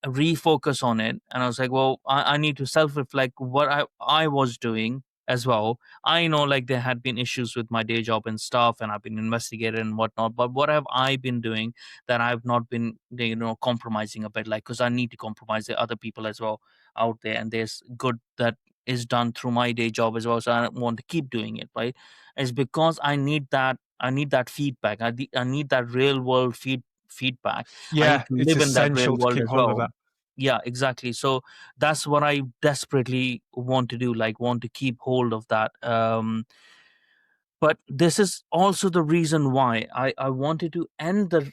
refocus on it. And I was like, well, I need to self-reflect what I was doing as well. I know, like, there had been issues with my day job and stuff, and I've been investigated and whatnot, but what have I been doing that I've not been, compromising a bit? Like, because I need to compromise the other people as well out there, and there's good that is done through my day job as well, so I want to keep doing it, right? It's because I need that feedback. I need that real world feedback. I need Yeah, to it's live in that real essential to world keep as hold of well. that. Yeah, exactly. So that's what I desperately want to do, like want to keep hold of that. But this is also the reason why I wanted to end the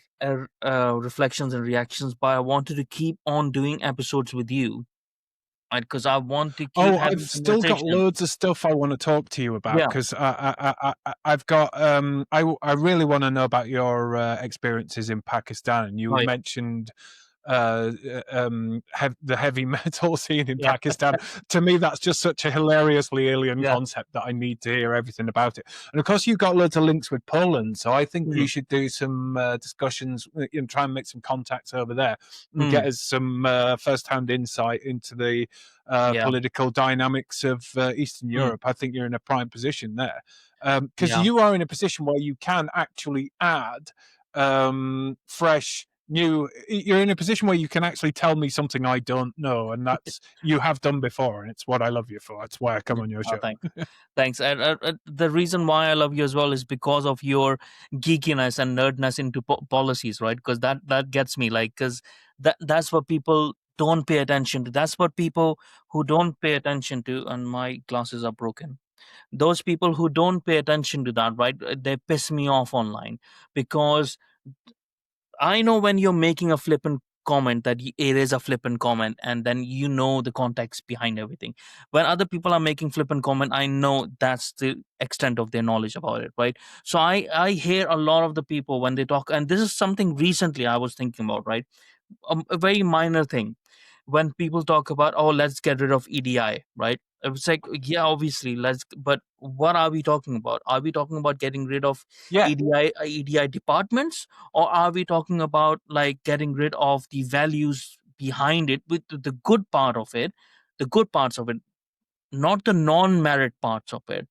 reflections and reactions, but I wanted to keep on doing episodes with you, right? Because I want to keep Oh, I've having still got conversation. loads of stuff I want to talk to you about Yeah, because I've got I really want to know about your experiences in Pakistan. And you right. mentioned the heavy metal scene in Yeah, Pakistan. To me, that's just such a hilariously alien yeah. concept that I need to hear everything about it. And of course, you've got loads of links with Poland, so I think you Mm, should do some discussions and try and make some contacts over there and get mm, us some first-hand insight into the yeah, political dynamics of Eastern mm, Europe. I think you're in a prime position there because yeah, you are in a position where you can actually add fresh you're in a position where you can actually tell me something I don't know, and that's you have done before, and it's what I love you for. That's why I come Yeah. on your Oh, show. thanks. Thanks. And the reason why I love you as well is because of your geekiness and nerdness into policies, right? Because that gets me, like, because that's what people don't pay attention to. That's what people who don't pay attention to. And my glasses are broken. Those people who don't pay attention to that, right? They piss me off online because I know when you're making a flippant comment that it is a flippant comment, and then you know the context behind everything. When other people are making flippant comment, I know that's the extent of their knowledge about it, right? So I hear a lot of the people when they talk, and this is something recently I was thinking about, right? A very minor thing when people talk about, oh, let's get rid of EDI, right? It's like, yeah, obviously let's, but what are we talking about? Are we talking about getting rid of Yeah, EDI departments, or are we talking about like getting rid of the values behind it, with the good part of it, the good parts of it, not the non-merit parts of it,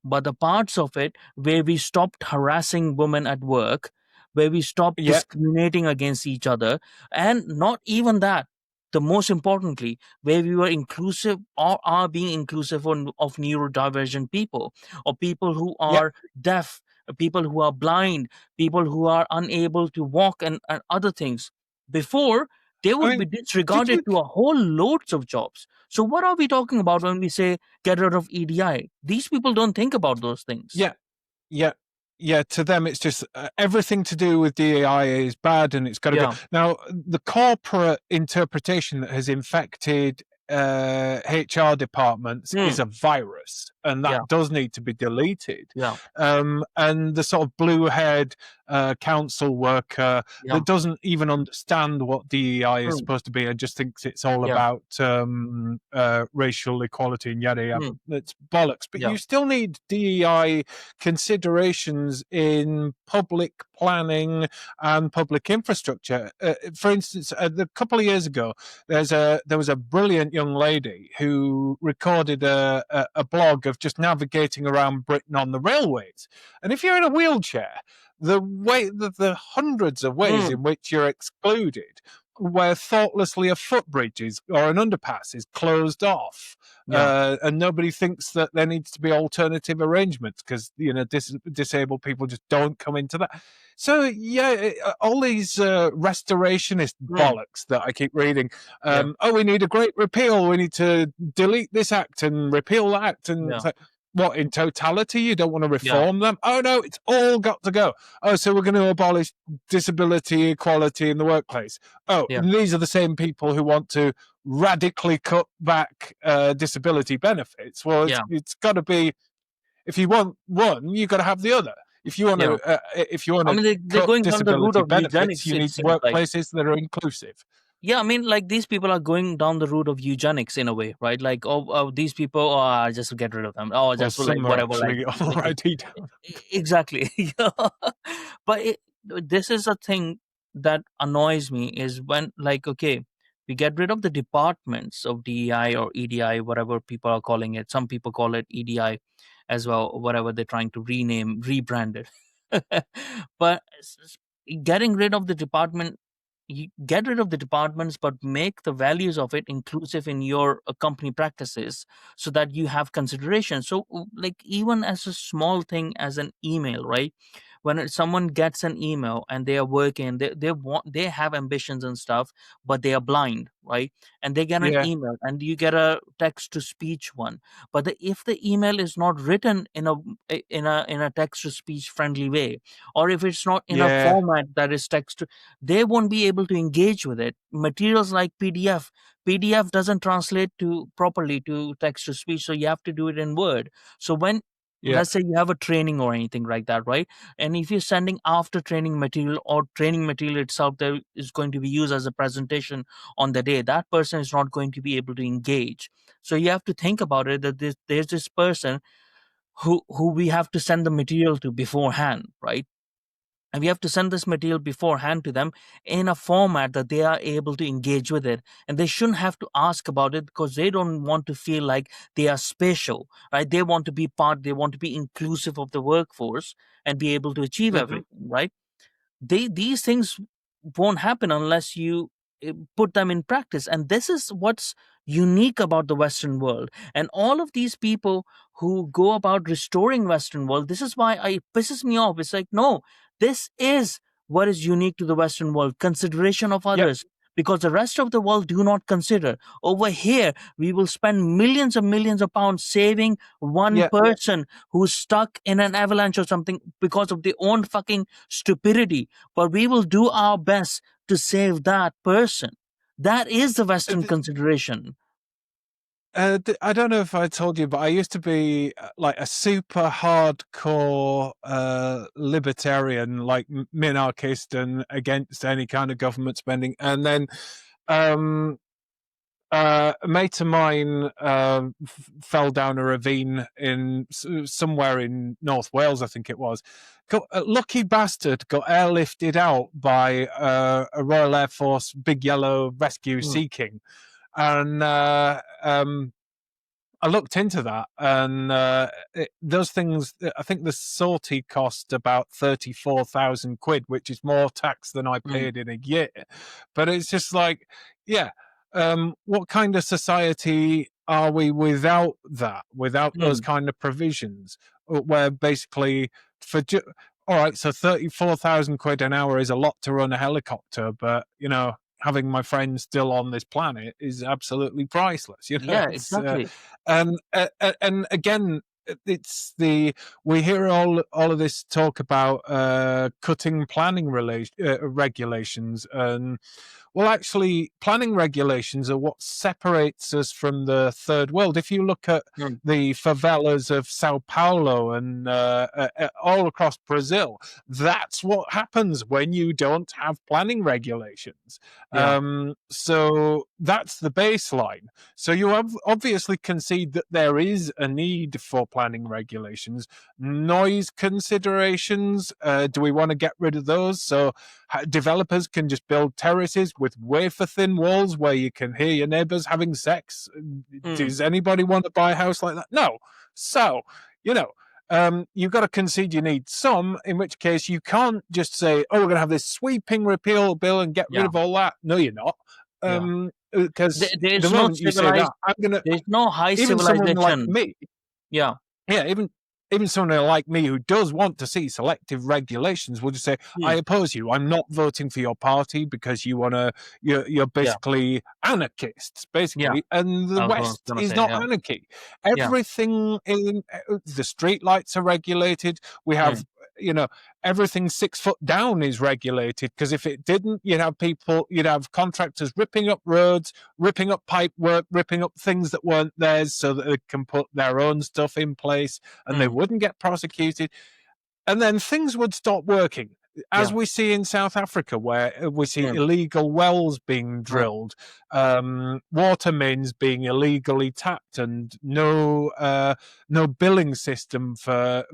but the parts of it where we stopped harassing women at work, where we stopped yeah, discriminating against each other, and not even that. The most importantly, where we were inclusive or are being inclusive of neurodivergent people, or people who yeah. are deaf, people who are blind, people who are unable to walk, and other things. Before, they I would be mean, did disregarded you? to a whole loads of jobs. So what are we talking about when we say get rid of EDI? These people don't think about those things. Yeah, yeah, yeah. To them, it's just everything to do with DEI is bad, and it's got to go. Yeah. Now, the corporate interpretation that has infected HR departments is Hmm. a virus, and Yeah. that does need to be deleted. Yeah. And the sort of blue-haired council worker Yeah. that doesn't even understand what DEI is Hmm. supposed to be and just thinks it's all Yeah. about racial equality and yada yada. Hmm. It's bollocks. But Yeah. you still need DEI considerations in public planning and public infrastructure. For instance, a couple of years ago, there was a brilliant young lady who recorded a blog of just navigating around Britain on the railways. And if you're in a wheelchair, the hundreds of ways Hmm. in which you're excluded, where thoughtlessly a footbridge is or an underpass is closed off, Yeah. and nobody thinks that there needs to be alternative arrangements because disabled people just don't come into that. So yeah, all these restorationist Hmm. bollocks that I keep reading. Yeah. Oh, we need a great repeal. We need to delete this act and repeal that act, and Yeah. it's like, what, in totality? You don't want to Yeah. reform them? Oh no, it's all got to go. Oh, so we're going to abolish disability equality in the workplace. Oh, Yeah. and these are the same people who want to radically cut back disability benefits. Well, Yeah. it's got to be, if you want one, you've got to have the other. Yeah. If you want I to mean, they're cut going down the route disability of benefits, eugenics, you it need seems like. workplaces that are inclusive. Yeah, I mean, like these people are going down the route of eugenics in a way, right? Like, oh, these people, oh, just get rid of them. Oh, Well, just like some are whatever, actually already down. exactly. Yeah. But this is a thing that annoys me is when, like, okay, we get rid of the departments of DEI or EDI, whatever people are calling it. Some people call it EDI as well, whatever they're trying to rename, rebrand it. But getting rid of the department, you get rid of the departments, but make the values of it inclusive in your company practices, so that you have consideration. So like, even as a small thing as an email, right? When someone gets an email and they are working, they have ambitions and stuff, but they are blind, right? And they get an Yeah, email and you get a text to speech one, but if the email is not written in a text to speech friendly way, or if it's not in a yeah, format that is text, they won't be able to engage with it. Materials like PDF doesn't translate to properly to text to speech, so you have to do it in Word. So when, yeah. let's say you have a training or anything like that, right? And if you're sending after training material, or training material itself there is going to be used as a presentation on the day, that person is not going to be able to engage. So you have to think about it, that there's this person who we have to send the material to beforehand, right? And we have to send this material beforehand to them in a format that they are able to engage with it, and they shouldn't have to ask about it, because they don't want to feel like they are special, right? They want to be part, they want to be inclusive of the workforce and be able to achieve Hmm. everything, right? These things won't happen unless you put them in practice. And this is what's unique about the Western world. And all of these people who go about restoring Western world, this is why it pisses me off. It's like, no, this is what is unique to the Western world: consideration of Yep. others. Because the rest of the world do not consider. Over here, we will spend millions and millions of pounds saving one Yeah. person who's stuck in an avalanche or something because of their own fucking stupidity, but we will do our best to save that person. That is the Western consideration. I don't know if I told you, but I used to be like a super hardcore libertarian, like minarchist and against any kind of government spending. And then um, a mate of mine fell down a ravine in somewhere in North Wales, I think it was. A lucky bastard got airlifted out by a Royal Air Force Big Yellow Rescue Mm, Sea King, and I looked into that, and those things. I think the sortie cost about 34,000 quid, which is more tax than I mm, paid in a year. But it's just like, yeah, what kind of society are we without that? Without those mm. kind of provisions, where basically for all right, so 34,000 quid an hour is a lot to run a helicopter, but having my friends still on this planet is absolutely priceless. Yeah, It's exactly. and again, it's the we hear all of this talk about cutting planning regulations, and well, actually, planning regulations are what separates us from the third world. If you look at Mm, the favelas of Sao Paulo and all across Brazil, that's what happens when you don't have planning regulations. yeah. So that's the baseline. So you obviously concede that there is a need for planning regulations. Noise considerations, do we want to get rid of those? So developers can just build terraces with wafer thin walls where you can hear your neighbors having sex. Mm, Does anybody want to buy a house like that? No. So, you know, you've got to concede you need some, in which case you can't just say, oh, we're going to have this sweeping repeal bill and get rid yeah, of all that. No, you're not. yeah. Because the There's no moment you say that, civilized. I'm going to, There's no high even someone like civilization. me, Yeah. yeah, even someone like me who does want to see selective regulations will just say, "I Mm, oppose you. I'm not voting for your party because you're yeah. basically anarchists, Yeah. basically." And the I was West gonna is say. not Yeah. anarchy. Yeah. Everything in the street lights are regulated. We have Mm, you know everything 6 foot down is regulated, because if it didn't, you'd have contractors ripping up roads, ripping up pipe work, ripping up things that weren't theirs so that they can put their own stuff in place, and they mm, wouldn't get prosecuted. And then things would stop working. As yeah. we see in South Africa, where we see Mm, illegal wells being mm, drilled, water mains being illegally tapped, and no billing system for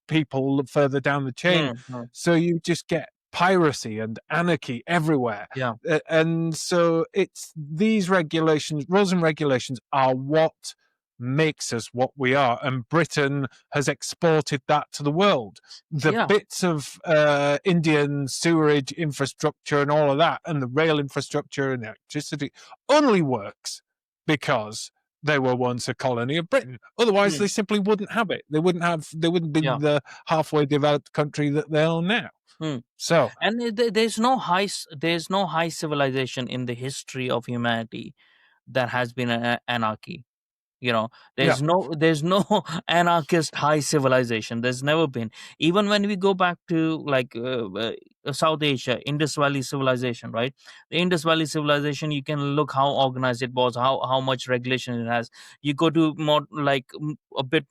people further down the chain. mm. So you just get piracy and anarchy everywhere. Yeah. And so it's these regulations, rules and regulations, are what makes us what we are. And Britain has exported that to the world. The Yeah. bits of Indian sewerage infrastructure and all of that, and the rail infrastructure and electricity, only works because they were once a colony of Britain. Otherwise, Mm, they simply wouldn't have it. They wouldn't be yeah. the halfway developed country that they are now. Mm. So, And there's no high civilization in the history of humanity that has been anarchy. You know, yeah, there's no anarchist high civilization. There's never been. Even when we go back to like South Asia, Indus Valley civilization, right? The Indus Valley civilization, you can look how organized it was, how much regulation it has. You go to more like a bit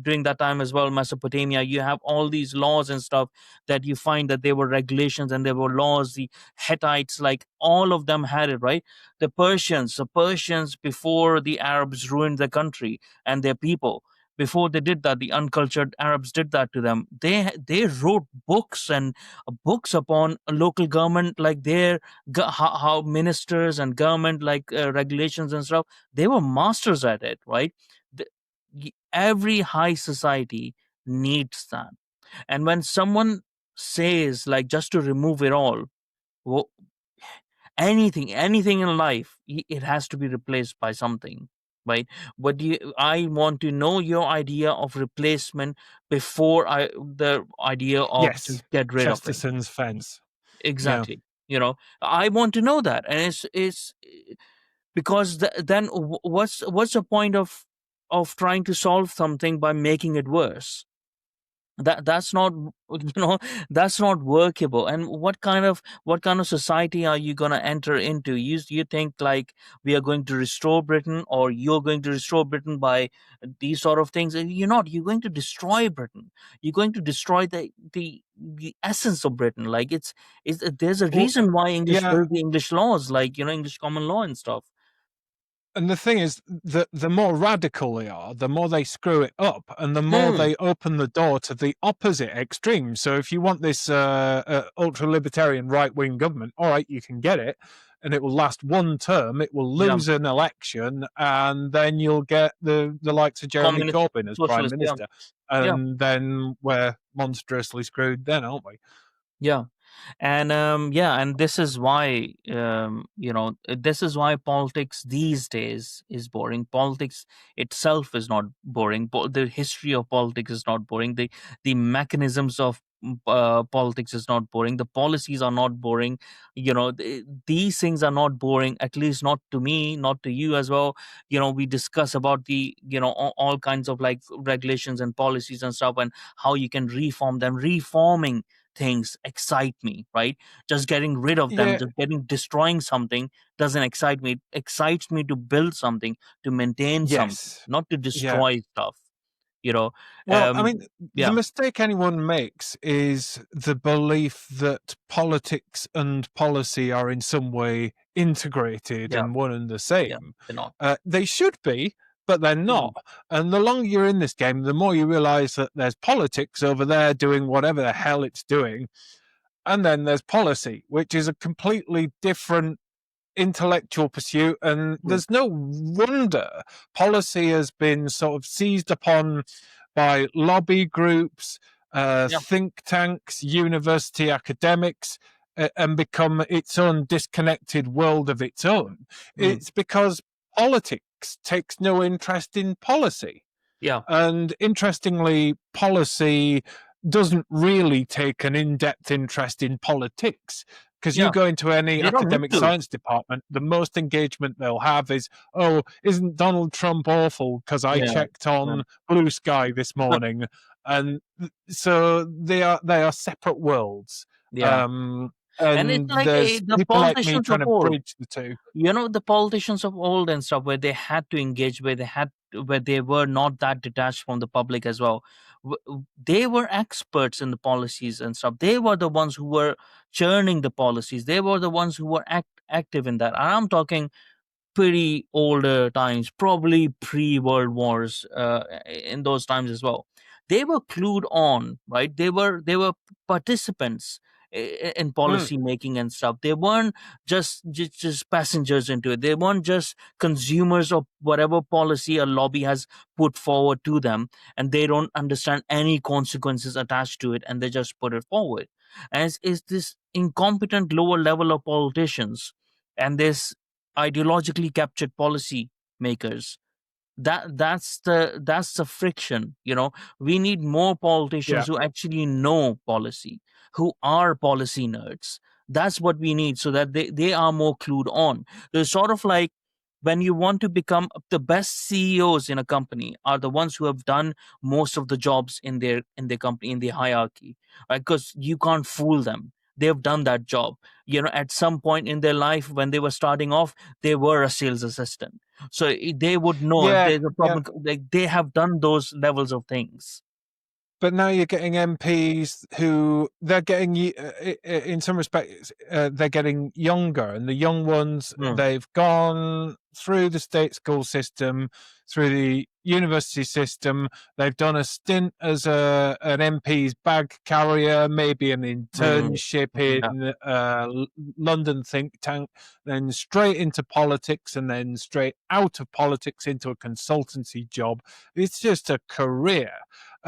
during that time as well, Mesopotamia, you have all these laws and stuff that you find that there were regulations and there were laws. The Hittites, like all of them had it, right? The Persians before the Arabs ruined the country and their people. Before they did that, the uncultured Arabs did that to them. They wrote books and books upon a local government, like their how ministers and government like regulations and stuff. They were masters at it, right? The, every high society needs that. And when someone says like just to remove it all, Wo- anything in life, it has to be replaced by something, right? But I want to know your idea of replacement before I the idea of just Yes, get rid of it. Chesterton's fence. Yeah. Exactly. I want to know that, and it's because then what's the point of trying to solve something by making it worse? That's not that's not workable. And what kind of society are you going to enter into? You think like we are going to restore Britain, or you're going to restore Britain by these sort of things? You're not. You're going to destroy Britain. You're going to destroy the essence of Britain. Like it's there's a Well, reason why yeah, there's the English laws, like English common law and stuff. and the thing is, the more radical they are, the more they screw it up, and the more Mm, they open the door to the opposite extreme. So if you want this ultra libertarian right wing government, all right, you can get it, and it will last one term. It will yeah, lose an election, and then you'll get the likes of Jeremy communist, Corbyn as prime socialist, yeah, minister, yeah, and then we're monstrously screwed. Then, aren't we? yeah. And this is why this is why politics these days is boring. Politics itself is not boring. The history of politics is not boring. The mechanisms of politics is not boring. The policies are not boring. These things are not boring, at least not to me, not to you as well. We discuss about the all kinds of like regulations and policies and stuff, and how you can reform them. Reforming things excite me, right? Just getting rid of them, Yeah. just destroying something doesn't excite me. It excites me to build something, to maintain something, Yes. not to Yeah. destroy stuff. you know Well, I um mean, the yeah, mistake anyone makes is the belief that politics and policy are in some way integrated yeah, and one and the yeah, same. they're not. They should be, but they're Mm, not. And the longer you're in this game, the more you realize that there's politics over there doing whatever the hell it's doing. And then there's policy, which is a completely different intellectual pursuit. And true. there's no wonder policy has been sort of seized upon by lobby groups, Yeah. think tanks, university academics, and become its own disconnected world of its own. Mm, It's because politics takes no interest in policy. yeah, And interestingly, policy doesn't really take an in depth interest in politics. Because you yeah, go into any they don't need academic to. science department, the most engagement they'll have is, oh, isn't Donald Trump awful? Because I Yeah, checked yeah, on Blue Sky this morning. And so they are separate worlds. yeah. Um, And it's and like there's the people like me politicians of trying to old. bridge the two. The politicians of old and stuff, where they had to engage, where they were not that detached from the public as well. They were experts in the policies and stuff. They were the ones who were churning the policies. They were the ones who were active in that. And I'm talking pretty older times, probably pre-world wars, in those times as well. They were clued on, right? They were participants in Mm, policy making and stuff. They weren't just passengers into it. They weren't just consumers of whatever policy a lobby has put forward to them, and they don't understand any consequences attached to it, and they just put it forward. As is this incompetent lower level of politicians and this ideologically captured policy makers. That's the friction. We need more politicians yeah. who actually know policy, who are policy nerds. That's what we need, so that they are more clued on. There's sort of like, when you want to become the best CEOs in a company, are the ones who have done most of the jobs in their company, in the hierarchy, right? Because you can't fool them. They've done that job. At some point in their life, when they were starting off, they were a sales assistant, so they would know if Yeah, there's a yeah. problem. Like, they have done those levels of things. But now you're getting MPs who they're getting, in some respects, they're getting younger, and the young ones, Mm, they've gone through the state school system, through the university system. They've done a stint as an MP's bag carrier, maybe an mm, internship yeah, in London think tank, then straight into politics, and then straight out of politics into a consultancy job. It's just a career,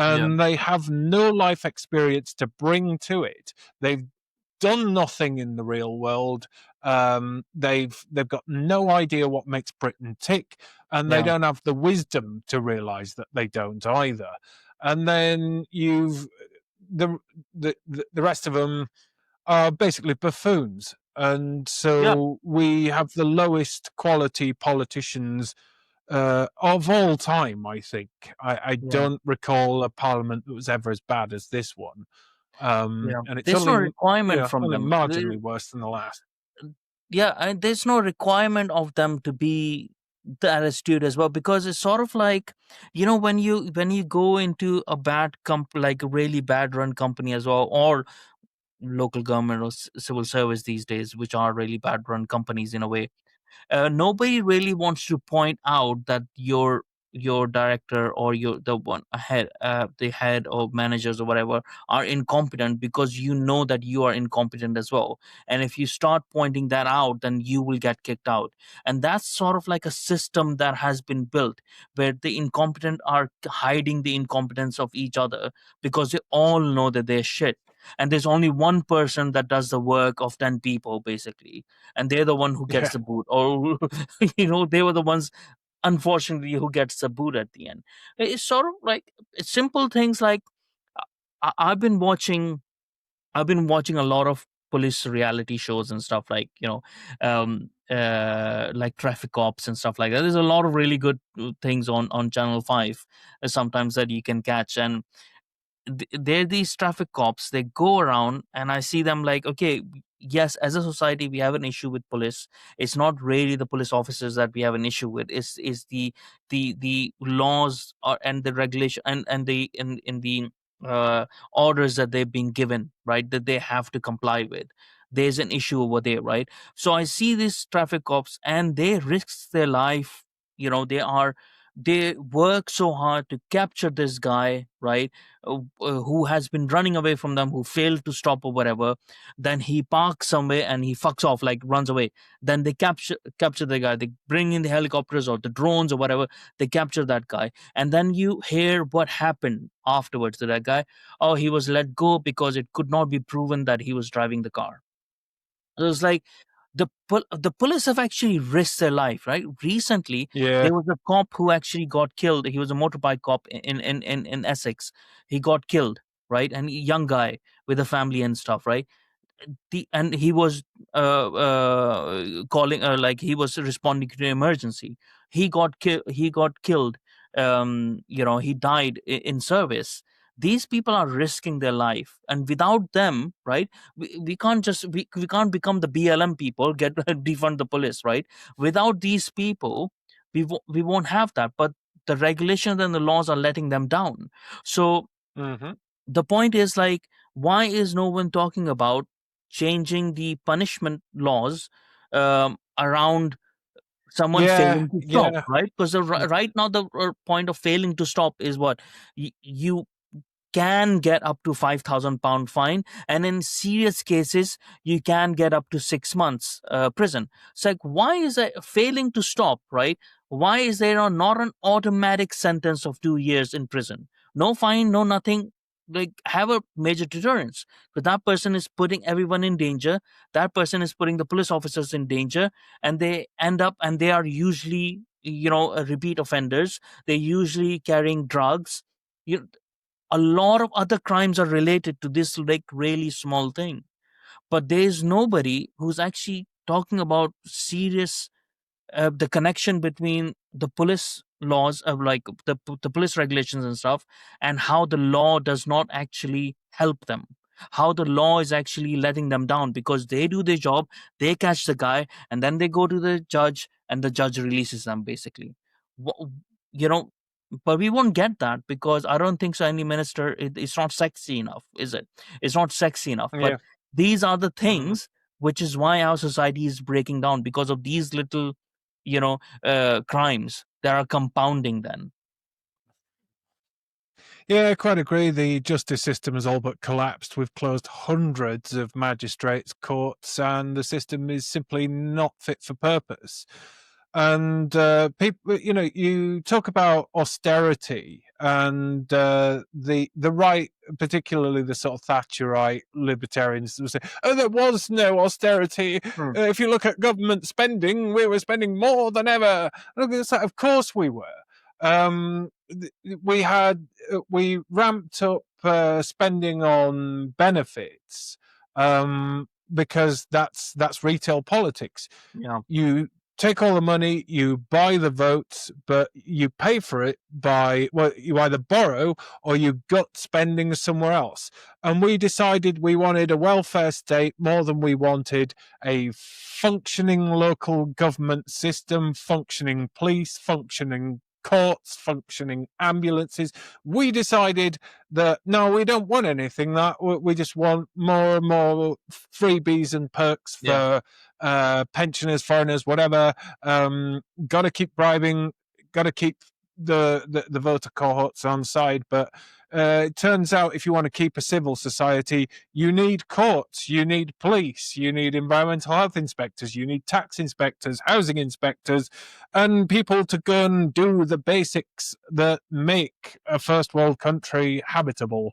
yeah, and they have no life experience to bring to it. They've done nothing in the real world. They've got no idea what makes Britain tick, and they Yeah, don't have the wisdom to realise that they don't either. And then you've the the rest of them are basically buffoons. And yeah, so we have the lowest quality politicians of all time, I think. I yeah, don't recall a parliament that was ever as bad as this one. yeah. And it's There's no requirement from only them. marginally worse than the last. Yeah, and there's no requirement of them to be that astute as well, because it's sort of like, when you go into a like a really bad run company as well, or local government or civil service these days, which are really bad run companies in a way. Nobody really wants to point out that your director or the one ahead, the head or managers or whatever, are incompetent, because you know that you are incompetent as well. And if you start pointing that out, then you will get kicked out. And that's sort of like a system that has been built, where the incompetent are hiding the incompetence of each other, because they all know that they're shit, and there's only one person that does the work of 10 people basically, and they're the one who gets Yeah, the boot, or they were the ones, unfortunately, who gets the boot at the end. It's sort of like simple things like, uh, I've been watching, a lot of police reality shows and stuff, like, like traffic cops and stuff like that. There's a lot of really good things on channel 5, sometimes, that you can catch. And they're these traffic cops. They go around, and I see them like, okay, yes, as a society we have an issue with police. It's not really the police officers that we have an issue with. Is the laws, and the regulation, and the in the orders that they've been given, right, that they have to comply with. There's an issue over there, right? So I see these traffic cops, and they risk their life. They work so hard to capture this guy, right, who has been running away from them, who failed to stop or whatever. Then he parks somewhere and he fucks off, like runs away. Then they capture the guy. They bring in the helicopters or the drones or whatever. They capture that guy, and then you hear what happened afterwards to that guy. Oh, he was let go because it could not be proven that he was driving the car. It was like, the police have actually risked their life, right? Recently, yeah. there was a cop who actually got killed. He was a motorbike cop in Essex. He got killed, right? And a young guy with a family and stuff, right? And he was calling, like, he was responding to an emergency. He got killed. He died in service. These people are risking their life, and without them, right, we can't just we can't become the BLM people, get defund the police, right? Without these people, we won't have that. But the regulations and the laws are letting them down. So Hmm. the point is, like, why is no one talking about changing the punishment laws around someone Yeah, failing to stop, yeah. right? Because right now the point of failing to stop is what, you can get up to £5,000 fine, and in serious cases you can get up to 6 months prison. It's like, why is that failing to stop, right? Why is there not an automatic sentence of 2 years in prison? No fine, no nothing. Like, have a major deterrence, because that person is putting everyone in danger. That person is putting the police officers in danger, and they end up, and they are usually, repeat offenders. They're usually carrying drugs. A lot of other crimes are related to this, like, really small thing. But there's nobody who's actually talking about serious, the connection between the police laws of, like, the police regulations and stuff, and how the law does not actually help them, how the law is actually letting them down, because they do their job, they catch the guy, and then they go to the judge, and the judge releases them basically. Wh- you know but we won't get that, because I don't think so any minister, it's not sexy enough, is it? It's not sexy enough. But Yeah. these are the Hmm. things, which is why our society is breaking down, because of these little, crimes that are compounding then. Yeah, I quite agree. The justice system has all but collapsed. We've closed hundreds of magistrates' courts, and the system is simply not fit for purpose. And people, you talk about austerity, and the right, particularly the sort of Thatcherite libertarians, will say, "Oh, there was no austerity. Mm. If you look at government spending, we were spending more than ever." Look, it's like, of course we were. We ramped up spending on benefits, because that's retail politics. Yeah. You take all the money, you buy the votes, but you pay for it by, well, you either borrow or you gut spending somewhere else. And we decided we wanted a welfare state more than we wanted a functioning local government system, functioning police, functioning courts, functioning ambulances. We decided that no, we don't want anything that we just want more and more freebies and perks Yeah. for pensioners, foreigners, whatever. Got to keep bribing, got to keep the voter cohorts on side. But it turns out if you want to keep a civil society, you need courts, you need police, you need environmental health inspectors, you need tax inspectors, housing inspectors, and people to go and do the basics that make a first world country habitable.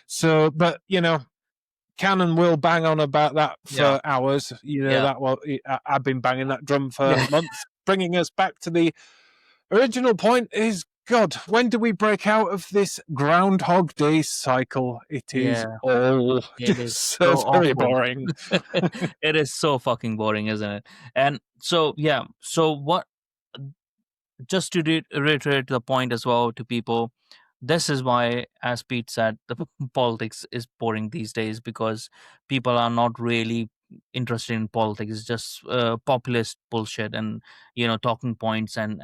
So, but can and will bang on about that Yeah. for hours. Yeah. I've been banging that drum for Yeah. months. Bringing us back to the original point is, God, when do we break out of this Groundhog Day cycle? It is Yeah. all It just is so so very awful. boring. It is so fucking boring, isn't it? And so, yeah. So, what, just to reiterate the point as well to people, this is why, as Pete said, the politics is boring these days, because people are not really interested in politics. It's just populist bullshit, and talking points, and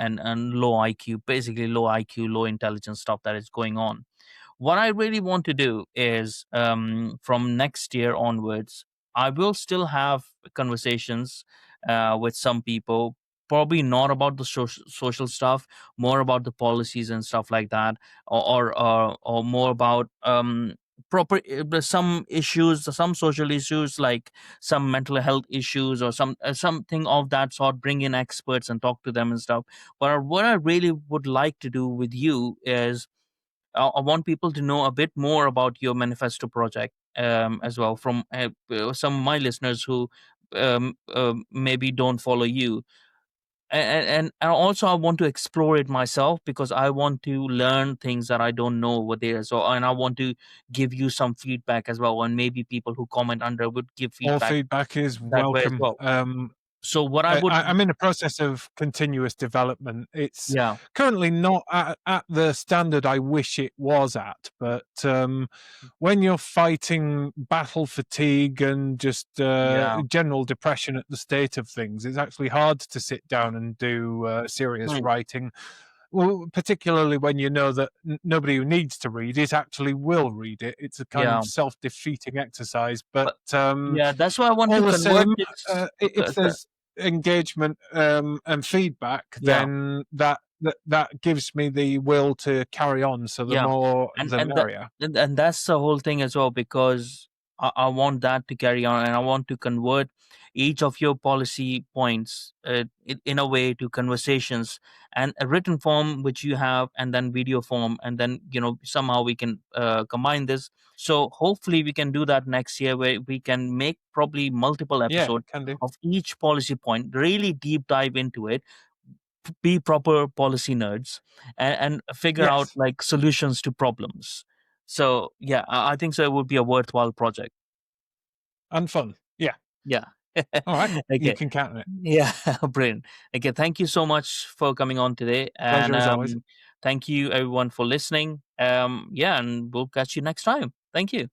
low IQ, basically low IQ, low intelligence stuff that is going on. What I really want to do is, from next year onwards, I will still have conversations with some people, probably not about the social stuff, more about the policies and stuff like that, or more about some issues, some social issues, like some mental health issues, or something of that sort. Bring in experts and talk to them and stuff. But what I really would like to do with you is, I want people to know a bit more about your manifesto project, as well, from some of my listeners who maybe don't follow you. And also, I want to explore it myself, because I want to learn things that I don't know over there. So, and I want to give you some feedback as well, and maybe people who comment under would give All feedback feedback is that way as welcome. well. So, what I would, I'm in a process of continuous development. It's yeah, currently not at the standard I wish it was at, but when you're fighting battle fatigue and just yeah, general depression at the state of things, it's actually hard to sit down and do serious mm, writing. Well, particularly when you know that nobody who needs to read it actually will read it. It's a kind yeah, of self-defeating exercise. But but yeah, that's why I want all to the convert same, it. if there's engagement and feedback, Yeah, then that gives me the will to carry on. So the yeah, more, and the and that merrier. and that's the whole thing as well, because I want that to carry on, and I want to convert each of your policy points, in a way, to conversations, and a written form which you have, and then video form, and then somehow we can combine this. So hopefully we can do that next year, where we can make probably multiple Yeah, episodes can do. of each policy point, really deep dive into it, be proper policy nerds, and figure out Yes, like solutions to problems. So yeah, I think so. It would be a worthwhile project. and fun. Yeah. Yeah. All right. You Okay. can count on it. Yeah, brilliant. Okay, thank you so much for coming on today, and Pleasure as always. thank you everyone for listening. Yeah, and we'll catch you next time. Thank you.